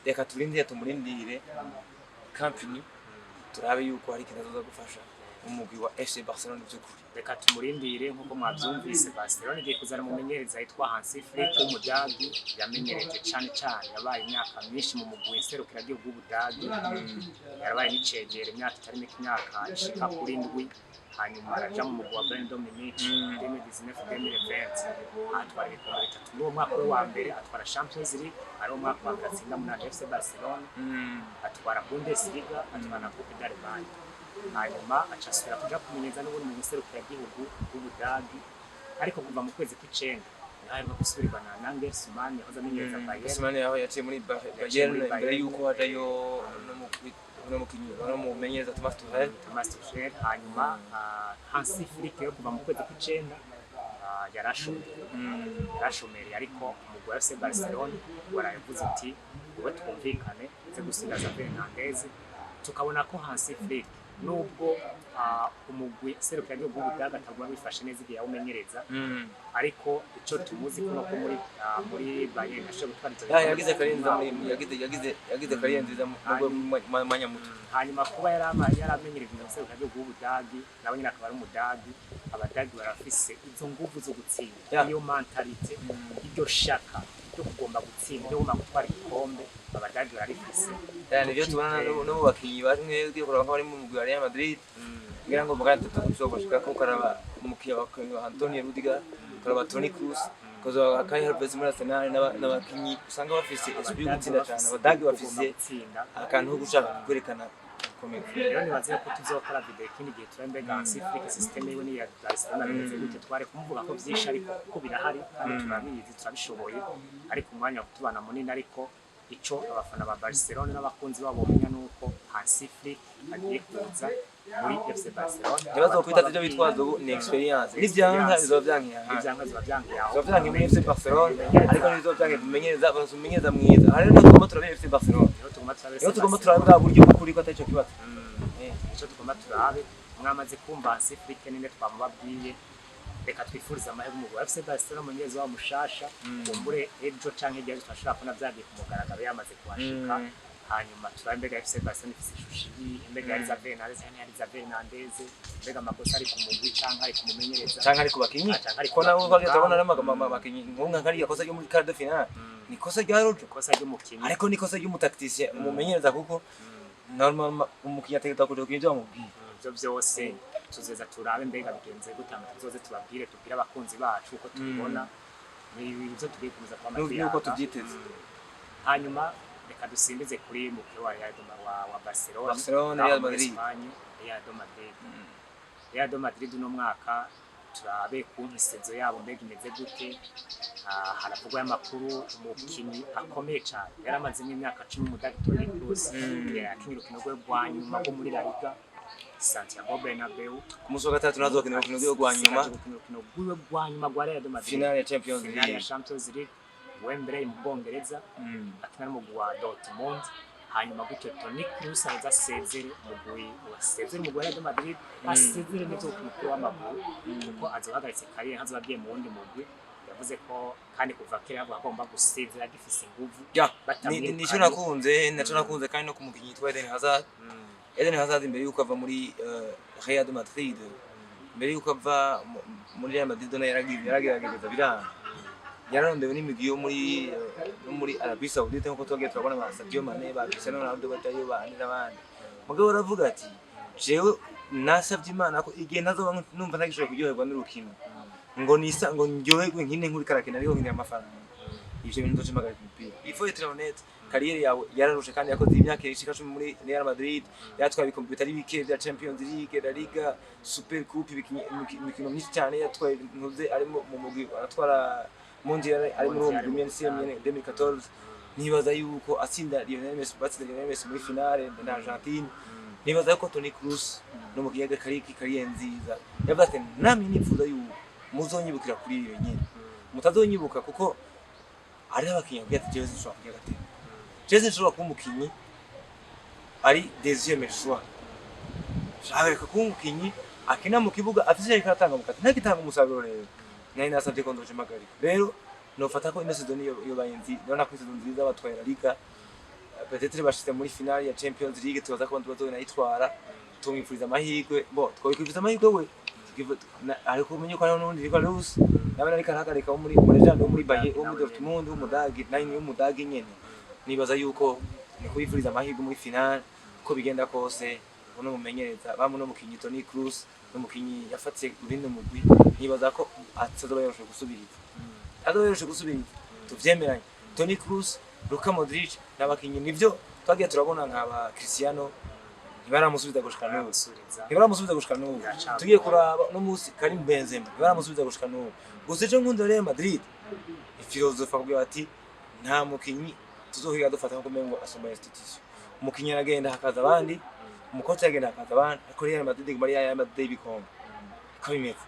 reka tumurindire company turabe yuko hari ikintu azoza gufasha umugwi wa FC Barcelona by'ukuri reka tumurindire nkuko mwabyumvise Barcelona igiye kuzana umumenyereza yitwa Hansi Flick w'Umudagi yamenyereje cyane yabaye imyaka myinshi mu mugwi serukira gihugu w'Ubudagi yarabaye n'icegere imyaka itari mike imyaka ishika kuri 7 hanyuma araja mu mugwi wa Bayern Dominique 2019-2020 atwara ibikombe bitatu n'uwo mwaka we wa mbere atwara Champions League ari umwaka wa gatsinda muri FC Barcelona atwara Bundesliga atwara na Coupe d'Allemagne hanyuma acasubira kuja kumenyeza n'ubundi mu gihugu bw'Ubudagi ariko kuva mu kwezi kw'icenda yaheruka gusubirwa na Nagelsmann yahoze amenyereza Bayern. Nagelsmann yaho yaciye muri Bayern imbere yuko hajayo no mumenyereza Thomas Tuchel hanyuma Hansi Flick yo kuva mu kwezi kw'icenda yarashomeri ariko umugwi wa FC Barcelona waravuze ati wowe twumvikane nze gusigaza Fernandes tukabona ko Hansi Flick nubwo umugwi serukira ryo bw'Ubudagi ataguma bifashe neza igihe yawumenyereza ariko ico tumuzi ko nko muri Bayern ashoboye gutwara yagize karenza yagize karenza mu mwanya muto hanyuma kuba yaramenyereza mu serukira ryo bw'Ubudagi nabo nyine akaba ari umudagi abadagi barafise izo nguvu zo gutsinda iyo mentalite iryo shaka ryo kugomba gutsinda ryo kugomba gutwara igikombe abadagi bararifise nivyo tubona no bakinyi bamwe ugiye kuraba bari mu mugwi wa Real Madrid ngira ngo mugati tuzoboshika ko karaba umukiya wa Antonio Rudiger karaba Toni Kroos kozo Kai Havertz muri Arsenal n'abakinyi usanga bafise esprit gutsinda cyane abadagi bafise akantu ko gushaka kwerekana komeye rero nibaze ko tuzokora video ikindi gihe turembega Hansi Flick system yiwe ni ya Barcelona bimeze gute tware kumuvuga ko byinshi ariko ko birahari kandi turabizi turabishoboye ariko umwanya wo kutubana munini ariko ico abafana ba Barcelona n'abakunzi babo bamenya nuko Hansi Flick agiye kuza muri FC Barcelona nibazo kwita ibyo bitwazo ni experience n'ivyanka bizovyankiya bizovyankiya muri FC Barcelona ariko bizovyankiya kumenyereza mwiza hari no tugomba turabe FC Barcelona iyo tugomba turabe bwa buryo bukuri ko atacyo kibazo ico tugomba turabe mwamaze kumva Hansi Flick ninde twamubabwiye reka twifuriza amahirwe mu FC Barcelona umumenyereza wa mushasha kumbure ejo canke igihe twashaka ko navyagiye kumugaragaro yamaze kuhashika hanyuma turambega FC Barcelona ifise ishusho imbega ya Fernandes mbega amakosa ari ku mugwi canke ari kumumenyereza canke ari ku bakinyi ko nawe ko turabona n'amabakinyi nkunga nkari yakosa ryo muri quart de finale ni kosa rya Rojo kosa ry'umukinyi ariko ni kosa ry'umutaktisien umumenyereza kuko normal umukinyi ategeka kuja kwinjira mu bwi byo byose tuzeza turabe mbega bigenze gutanga tuzoze tubabwire tubwire abakunzi bacu uko tubibona n'ibyo tubikuza kwa Madrid nuko tubyiteze hanyuma reka dusimbize kuri mukuru wa Barcelona Real Madrid Real Madrid no mwaka turabe ku nsezo yabo mbega imeze gute haravugwa y'amakuru umukinyi akomeye cyane yaramaze imyaka 10 mu Toni Kroos yakinira urukino rwe rwa nyuma rwo muri La Liga Santiago Bernabeu ku munsi wa gatatu nazo bakina urukino rwe rwa nyuma rwa Real Madrid finale ya Champions League Wembley mu Bwongereza akina mu mugwi wa Dortmund hanyuma gutyo Toni Kroos aza sezere umugwi wa Real Madrid asezere n'ibyo kumupira w'amaguru kuko azohagaritse kariye hazabagiye mu wundi mugwi yavuze ko kandi kuva kera agomba gusezera gifise inguvu nico nakunze kandi no kumukinyi yitwa Eden Hazard imbere yuko ava muri Real Madrid imbere yuko ava muri Real Madrid yaragerageza biranga yararondewe n'imigwi yo muri Arabie Saoudite nko twagiye turabona ba Sadio Mane ba Cristiano Ronaldo batayo bandi n'abandi mugabo aravuga ati jewe nasavye Imana ko igihe nazoba numva ntagishoboye kuryoherwa n'urukino ngo njyoherwe nkine nkuri karakina ariko nkine amafaranga ivyo bintu ndochimagara kumupira il faut être honnête carrière yawe yararushe kandi yakoze imyaka ishika 10 muri Real Madrid yatwaye ibikombe bitari bike bya Champions League, La Liga, Super Coupe imikino myinshi cyane yatwaye ntuze ari mu mugwi atwara Mondial ari muri 2014 nibaza yuko atsinda Lionel Messi muri finale na Argentine nibaza yuko Toni Kroos no mu kiyaga kariye nziza yavuze ati nami nifuza yuko muzonyibukira kuri iyo nyine mutazonyibuka kuko ari abakinnyi bwite Jose nshobora kugira gatebe Jose nshobora kuba umukinnyi ari deuxième choix shabereka kuba umukinnyi akina mu kibuga afise ariko atanga mukati ntagitanga umusaruro rero nari nasabye ko ndoje magarika rero nofata ko ino season yo bayenzi ndabona ko season nziza batwaye La Liga peut-être bashitse muri finale ya Champions League tubaza ko bazobona yitwara tumwifuriza amahirwe twakwifuriza amahirwe we ariko umenye ko n'undi riko Lewis nabana ariko arahagarika wo muri Legend wo muri Bayern wo muri Dortmund w'umudagi nine y'umudagi nyene nibaza yuko ni kubifuriza amahirwe muri finale ko bigenda kose uno mumenyereza bamu no mukinyi Toni Kroos n'umukinyi yafatse urinde mugwi nibaza ko atazoba yoroshe gusubiriza tuvyemeranye Toni Kroos Luka Modric n'abakinyi nivyo twagiye turabona nk'aba Cristiano ntibaramusubiza gushika n'ubu tugiye kuraba no musi Karim Benzema ntibaramusubiza gushika n'ubu gusa ejo nkunda Real Madrid ifilozofa kubwira ati nta mukinyi tuzohiga dufata nko mengo asoma institution umukinyi aragenda hakaza abandi umukozi agenda hakaza abandi ariko Real Madrid Maria Madrid bikombe kabimetse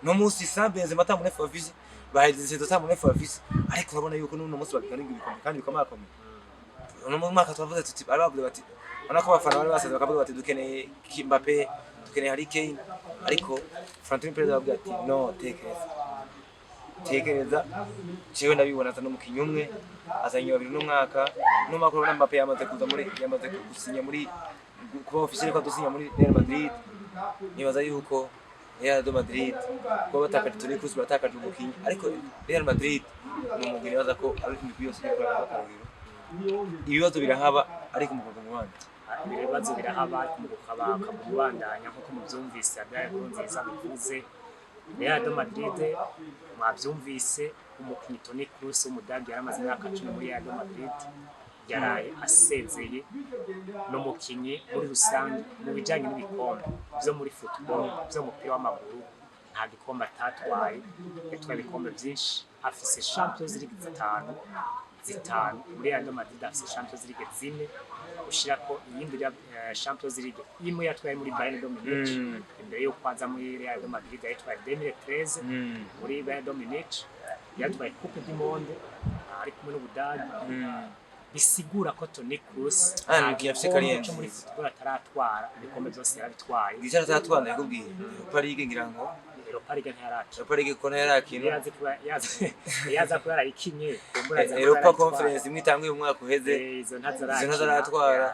no musi Benzema atamunefu afise baheze tutamunefu afise ariko urabona yuko n'uno musi bagikanira ibikombe kandi bikomakomeye uno mwaka twavuze tuti arabavuze bati onako bafana bari basaza bakavuga bati dukeneye Mbappe dukeneye Harry Kane ariko Florentino Perez aravuga ati no tekereza jewe ndabibona ata n'umukinyi umwe azanye babiri n'umwaka n'umwaka urabona Mbappe yamaze gusinya muri kuba officiel ko dusinya muri Real Madrid nibaza yuko Real Madrid ko batakaje Toni Kroos batakaje umukinyi ariko Real Madrid n'umugeni baza ko ari imigwi yose ikora akarugiro ibibazo birahaba ariko umukozi mu bandi ibibazo birahaba kumubandanya nkuko muvyumvise Abdel Nziza bivuze Real Madrid mwavyumvise umukinyi Toni Kroos umudagi yaramaze imyaka 10 muri Real Madrid yaraye asezeye n'umukinyi muri rusange mu bijanye n'ibikombe byo muri football byo mupira w'amaguru nta gikombe atatwaye yatwaye ibikombe byinshi afise Champions League zitanu muri Real Madrid afise Champions League 4 ushirako iyindi ya Champions League imwe yatwaye muri Bayern Munich imbere yo kwanza muri Real Madrid yatwaye 2013 muri Bayern Munich yatwaye Coupe du Monde ari kumwe n'Ubudagi bisigura ko Toni Kroos yafise kariyeri muri football ataratwara ibikombe byose yarabitwaye igice atatwara yakubwiye Paris ngira ngo Europa League ntiyarakina Europa League ko ntiyarakina yaza kuba yarayikinye Europa Conference imwe itangwe mu mwaka uheze izo ntazaratwara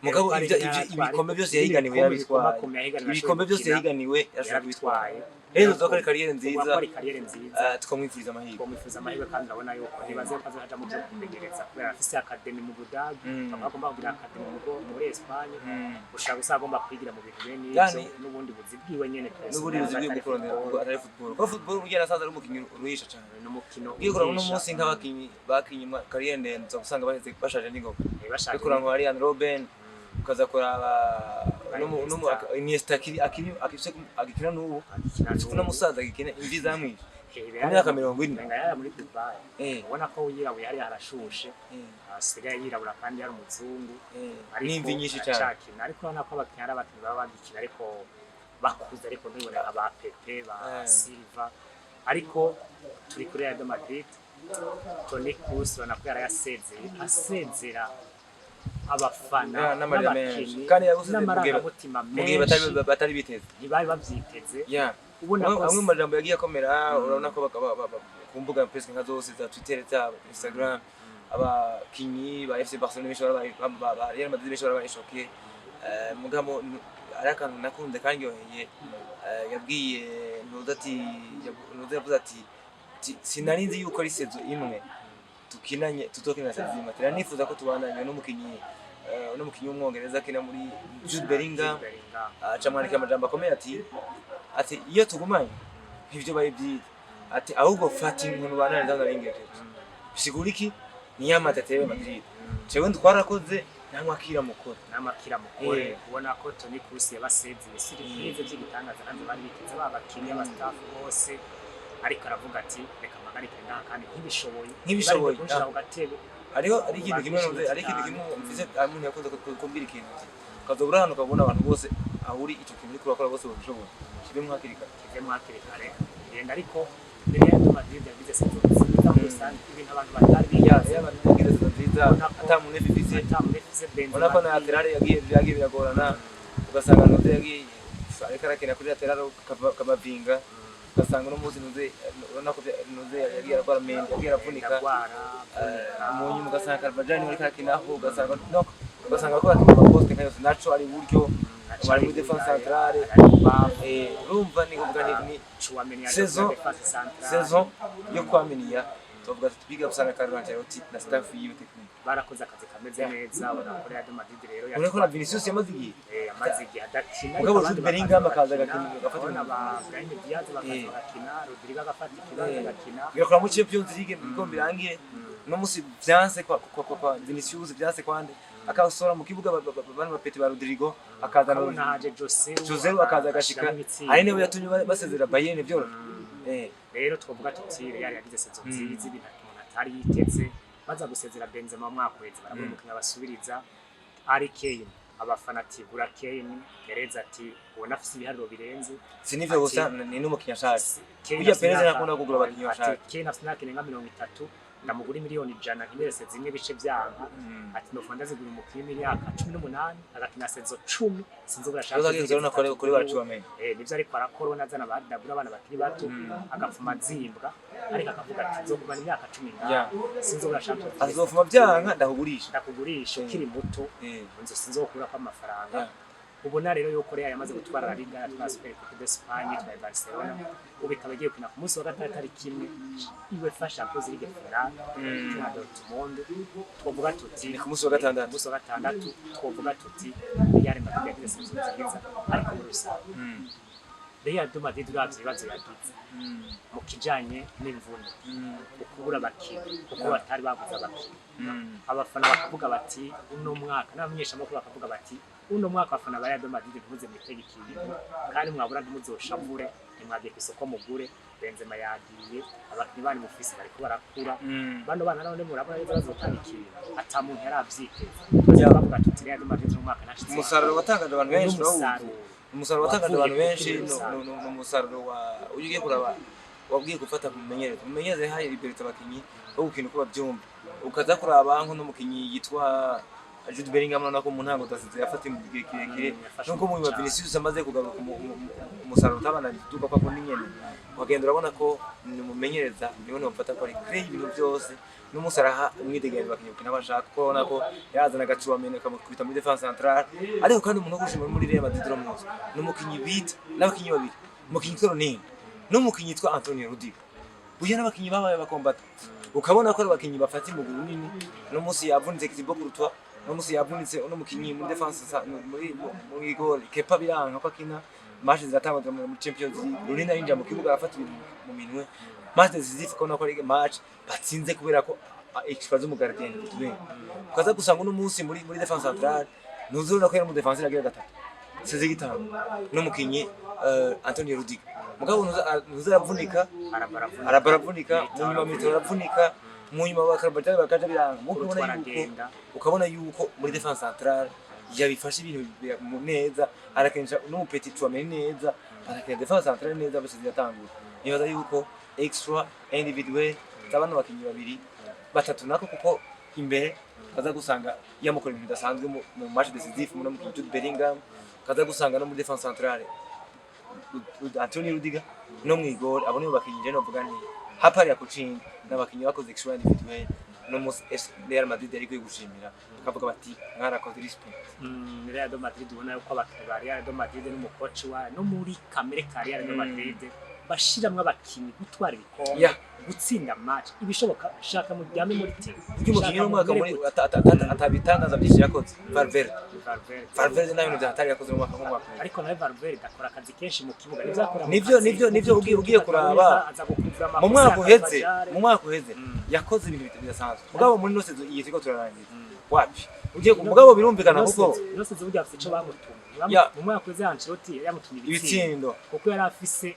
mugabo ibikombe byose yahiganiwe yarabitwaye ibikombe byose yahiganiwe yarabitwaye rero zokari kariyeri nziza tukamwifuriza amahirwe kandi urabona yuko ntibaze ko azaja mu byo kumenyereza kubera afise academy mu Budagi agomba kugira academy muri Espagne ushaka gusagomba kwigira mu bintu bene ivyo n'ubundi buzi bwiwe nyene n'ubundi buzi bwiwe gukorondera atari football ko football burya nasanze ari umukinyi uruhisha cyane n'umukino gikora uno munsi nk'abakinyi bakinyi kariyeri ndende usanga baheze bashaje n'ingoga bikora ngo Arjen Robben ukaza kuraba Iniesta akikina n'ubu no musaza akikina imvi zamwishe imyaka 40 ngaya muri Dubai ubona ko yirabuye hari harashushe asigaye yirabura kandi yari umuzungu n'imvi nyinshi cyane ariko urabona ko abakinnyi ari abakinnyi baba bagikina ariko bakuze ariko ntibone aba Pepe ba Silva ariko turi kuri Real Madrid Toni Kroos urabona ko asezera abafana n'abakinnyi kandi n'amarangamutima menshi batari biteze ntibari bavyiteze ubona ko amwe mu majambo yagiye akomera urabona ko ku mbuga presque nka zose za Twitter za Instagram abakinyi ba FC Barcelona benshi ba Real Madrid benshi barabishokiye mugamo arakantu nakunze kandi yoheye yabwiye yavuze ati sinari nzi yuko ari sezo imwe tutokina sezima tera nifuza ko tubandanye n'umukinyi w'umwongereza kina muri Jude Bellingham acamwanika amajambo akomeye ati iyo tugumanye ivyo bari byiza ati ahubwo fati nkunu bananiza n'abengeje bisigura iki ni yamatetewe Madrid cewe twarakoze namwakira mukora ubona ko Toni Kroos yabasezeye surprise by'igitangaza kandi bari biteze babakinnyi aba staff bose ariko aravuga ati reka magarike nda kandi nkibishoboye kunshira ku gatebe ari ikintu kimwe mfise umuntu yakunze kumbira ikintu kazobura hano kabona abantu bose ahuri icyo kintu uri kurakora bose babishobora kibe mwakirikare yenda ariko Real Madrid yagize sezo nziza gusanzwe ibintu abantu batari biyaze yagize sezo nziza atamunefise Benzema ko na laterale yagiye biragorana ugasanga noze yagiye ariko arakina kuri laterale kamavinga ugasanga no muzi noze urabona ko noze yagiye arakora mende yagiye aravunika umunyu ugasanga Carvajal ari kakinaho ugasanga ko aposte nkayo nacho ari buryo bari muri defense centrale urumva ni kuvuga ni saison yo kwaminiya tuvuga big up sana Carlo Ancelotti na staff yiwe technique barakoze akazi kameze neza ubona Real Madrid rero ureko na Vinicius yamaze igihe adakina mugabo Jude Bellingham akaza agakina agafata aba Brahim Diaz bakaza agakina Rodrigo agafata ikibanza agakina birakora mu Champions League bikombe birangiye no musi vyanse kwa Vinicius vyanse kwande akasora mu kibuga bana bapeti ba Rodrigo akazana na haje Jose akaza agashika ari nawe yatumye basezera Bayern byo rero twovuga tuti Real yagize sezo nziza ibintu atari yiteze baza gusezera Benzema mwakweze barabona umukino basubiriza Harry Kane abafana ati gura Kane Perez ati ubona afise ibiharuro birenze sinivyo gusa ni n'umukinya shaka ujya Perez nakunda kugura abakinnyi bashaka Kane afise nakenenga 30 ndamugura miliyoni 100 nkimerese zimwe bice byanka ati no fanda zigura umukino imyaka 18 agakina sezo 10 sinzo burashaka uzagenzera nakore kuri bacu bamenye nivyo ariko arakora nazana badabura abana bakiri bato agapfuma zimbwa ariko akavuga ati zo kumara imyaka 10 sinzo burashaka azofuma byanka ndakugurisha ukiri muto nzo sinzo kura kwa amafaranga ubona rero yuko Real yamaze gutwara La Liga ya Super Coupe d'Espagne twa Barcelona ubikaba giye kwina ku munsi wa gatatu ari kimwe UEFA Champions League final na Dortmund twovuga tuti ku munsi wa gatandatu twovuga tuti Real Madrid yagize sezo nziza ariko muri rusange Real Madrid uravye ibibazo yagize mu kijanye n'imvune ukubura abakinyi kuko batari baguze abakinyi abafana bakavuga bati uno mwaka n'abamenyesha amakuru bakavuga bati uno mwaka afana ba Real Madrid ntuze mitege ikintu kandi mwabura ntimuzoshamure nimwagiye kwisoko mugure Benzema yagiye abakinyi bani mufisi bariko barakura bano bana none murabona neza bazotanga ikintu ata muntu yaravyiteze bavuga tuti Real Madrid mu mwaka nashitse umusaruro watangaje abantu benshi umusaruro watangaje abantu benshi no umusaruro wa ugiye kuraba wabwiye gufata kumenyereza hayi liberté abakinyi bo gukina uko bavyumva ukaza kuraba nko n'umukinyi yitwa Jude Bellingham nako mu ntango dasize yafata mu gihe kirekire nuko mu Vinicius amaze kugaruka umusaruro tabana duka kwa nyene wagenda urabona ko umumenyereza niwe nofata ko ari kre ibintu byose n'umusaraha umwidegere bakinye kina bashaka ko nako yazana gacuwa mene kamukubita muri defense centrale ariko kandi umuntu gushima muri Real Madrid romuzo n'umukinyi bita n'abakinyi babiri umukinyi Tronini n'umukinyi yitwa Antonio Rudiger buye n'abakinyi babaye bakombata ukabona ko abakinyi bafata imuguru nini no musi yavunitse kizibo kurutwa no musi yavunitse uno mukinyi muri defense muri goal Kepa biranka ko akina match ziratangwa muri Champions League Rurina yinja mu kibuga afata ibintu mu minwe match zizif ko nako ari match batsinze kubera ko extra zo mu gardien bitwe ukaza gusanga uno musi muri defense centrale nuzuruna ko yari mu defense yagira gatatu seze gitano no mukinyi Antonio Rudiger mugabo nuzavunika arabaravunika mu nyuma mitoro aravunika mu nyuma bakabatari bakaje biranga ukabona yuko muri defense centrale yabifashe ibintu neza arakensha no petit Tchouaméni neza arakensha defense centrale neza bose ziratangura nibaza yuko extra individuel tabana bakinyi babiri batatu nako kuko imbere kaza gusanga yamukora ibintu bidasanzwe mu match decisive mu Jude Bellingham kaza gusanga no muri defense centrale Antonio Rudiger no mwigol abone bakinyi je no vuga ni hapari yakucinga n'abakinyi bakoze extra individuel no mus Real Madrid ari kwigushimira tukavuga bati mwarakoze respect Real Madrid ubona yuko abakinyi ba Real Madrid n'umukoci wa no muri kamere ka Real Madrid bashiramwe abakinyi gutwara ibikombe gutsinda match ibishoboka shaka mu byame muri team umukinyi w'umwaka muri atabitangaza byinshi yakoze Valverde nayo n'ibyo atari yakoze mu mwaka ariko nawe Valverde akora akazi kenshi mu kibuga n'ivyakora nivyo ugiye kuraba mu mwaka uheze yakoze ibintu bidasanzwe mugabo muri nose iyi tiko turarangiza wapi ugiye mugabo birumvikana kuko nose zivuga afite ico bamutumye mu mwaka uheze Ancelotti yamutumye ibitsindo kuko yarafise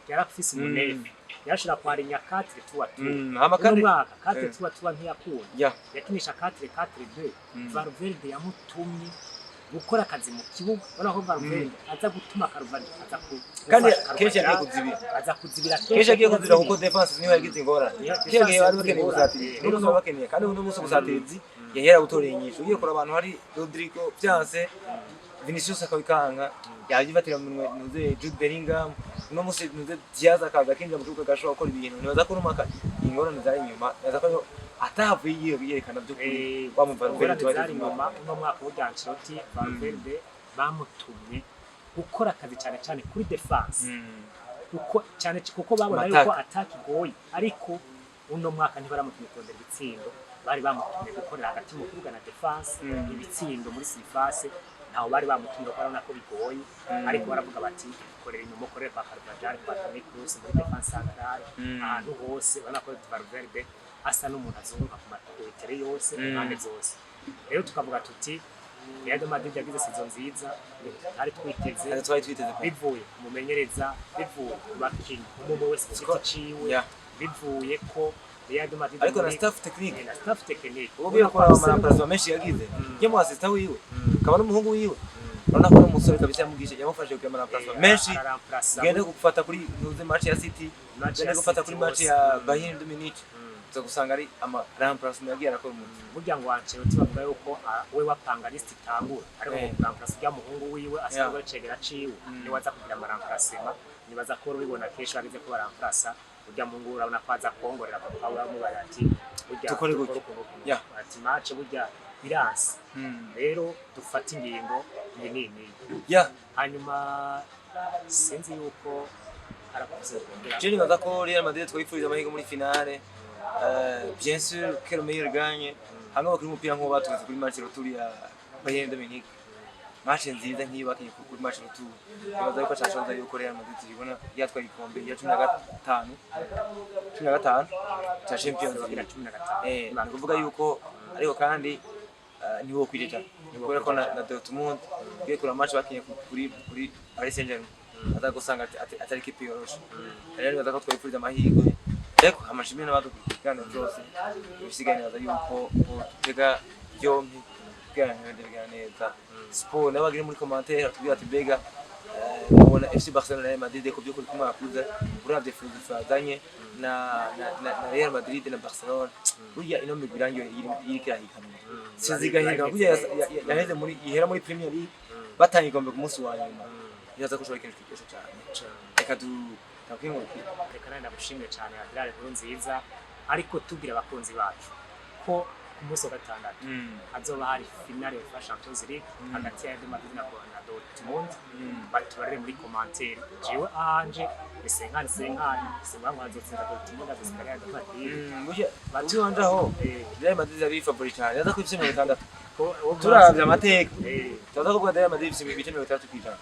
umunene yashira kwarinya 4 tuwa tu amakandi mwaka 4 tuwa ntiyakunda yakinisha 4-4-2 Valverde yamutumye gukora akazi mu kibuga ubona ko Valverde aza gutuma Carvalho aza ku kandi kenshi kuzibira kenshi kuzibira kuko defense niho yagize ingorane kenshi bari bakeneye gusatiriza n'uko bakeneye kandi uno muso gusatiriza yahera gutorera inyishu ugiye kora abantu hari Rodrigo byanse Vinicius akabikanga yagifatira mu nuze Jude Bellingham no musi nuze Diaz akaza kinja mu kibuga gashobora gukora ibintu nibaza ko numaka ingorane zari inyuma naza ko atavuye yerekana byo kuri bamumva Valverde zari inyuma no mwaka wa Ancelotti Valverde bamutumye gukora akazi cyane kuri defense kuko babona yuko attack goyi ariko uno mwaka ntibaramutumye kurondera ibitsindo bari bamutumye gukorera hagati mu kibuga na defense ibitsindo muri surface ntaho bari bamutumye ko arabona ko bigoye ariko baravuga bati korera inyuma korera kwa Carvajal kwa Toni Kroos muri defense centrale ahantu hose bana ko Valverde asa n'umuntu azunguka ku matere yose impande zose rero tukavuga tuti Real Madrid yagize season nziza ari twiteze bivuye mumenyereza bivuye bakinyi umwe wese ku ciwe bivuye ko Real Madrid ariko na staff technique ubuye ko amaramplazo menshi yagize yemo assistant wiwe kaba n'umuhungu wiwe urabona ko umusore kabisa yamugisha yamufashe ku amaramplazo menshi gende gufata kuri nuze match ya City gende gufata kuri match ya Bayern Munich zo gusanga ari amaramplazo yagiye arakora umuntu burya ngo wancero tubavuga yuko we wapanga list itangura ariko amaramplazo ya muhungu wiwe asanga cegera ciwe ni waza kugira amaramplazo nibaza ko rubibona kesho agize ko baramplasa burya mungu urabona kwaza kongorera papa uramubara ati burya tukore gutyo ati match burya biranse rero dufata ingingo nini hanyuma sinzi yuko arakuze kongera je nibaza ko Real Madrid twifuriza amahirwe muri finale bien sûr que le meilleur gagne hano kuri umupira nko batuze kuri match retour ya Bayern Munich match nziza nk'ibakiye kuri match retour nibaza ko cyashoza yuko Real Madrid ibona yatwaye ikombe ya 15 cha Champions League 15 kuvuga yuko ariko kandi niwo kwireta kubera ko na Dortmund giye kuri match bakinye kuri Paris Saint-Germain atagusanga atari kipi yoroshe rero nibaza ko twifuriza amahirwe eko amashimwe n'abadukurikirana byose bisiganira yuko tega byombi bwanyu neza sport n'abagire muri commentaire tubwira ati bega mubona FC Barcelona na Madrid ko byo kuri kumakuza uravye fuzanye na Real Madrid na Barcelona burya ino mibiranyo yirikirahikamwe sizigahiga burya yaheze muri ihera muri Premier League batanye igombe ku munsi wa nyuma yaza kushora ikintu cyose cyane reka reka ndamushimire cyane Adrian Nkurunziza ariko tubwira abakunzi bacu ko ku munsi wa gatandatu hazoba hari finale ya Champions League hagati ya Real Madrid na Dortmund batubarire muri commentaire jewe anje senkani sengwa azotsinda Dortmund azosika Real Madrid burya batuonjaho Real Madrid ari favorite cyane yaza ku 6 turavye amateka tuza kuvuga Real Madrid ifite ibice 3 kwijana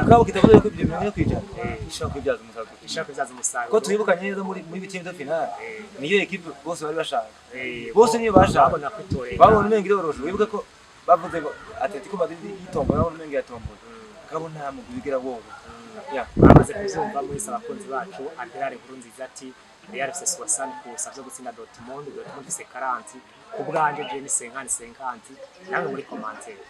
ukaba kitavuze ko ibyo 1 kwijana ishaka kubyaza umusaruro ko twibukanye neza muri bice byo finale niyo equipe bose bari bashaka bose niyo bashaka babona umengire orosho wibuke ko bavuze ngo Atletico Madrid yitombola babona umengire yatombola kabona mu kubigira wowe bamaze kubyumva muri abakunzi bacu Adrian Nkurunziza ati Real FC 60% byo gutsinda Dortmund ifise 40 kubwanje je ni 50 namwe muri commentaire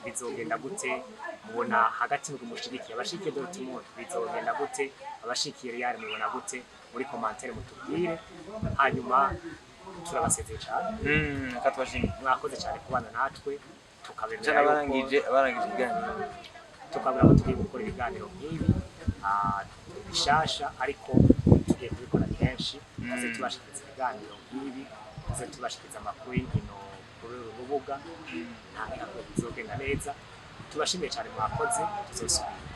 bizogenda gute mubona hagati mu mushiriki abashikiye Dortmund bizogenda gute abashikiye Real mubona gute muri commentaire mutubwire hanyuma turabasezeye cyane katwashimye mwakoze cyane kubana natwe tukabemera abarangije ibiganiro tukabura ko tugiye gukora ibiganiro nk'ibi bishasha ariko tugiye kubikora kenshi maze tubashikiriza ibiganiro nk'ibi maze tubashikiriza amakuru y'inkino kuri uru rubuga nta bizogenda neza tubashimiye cyane mwakoze tuzosubira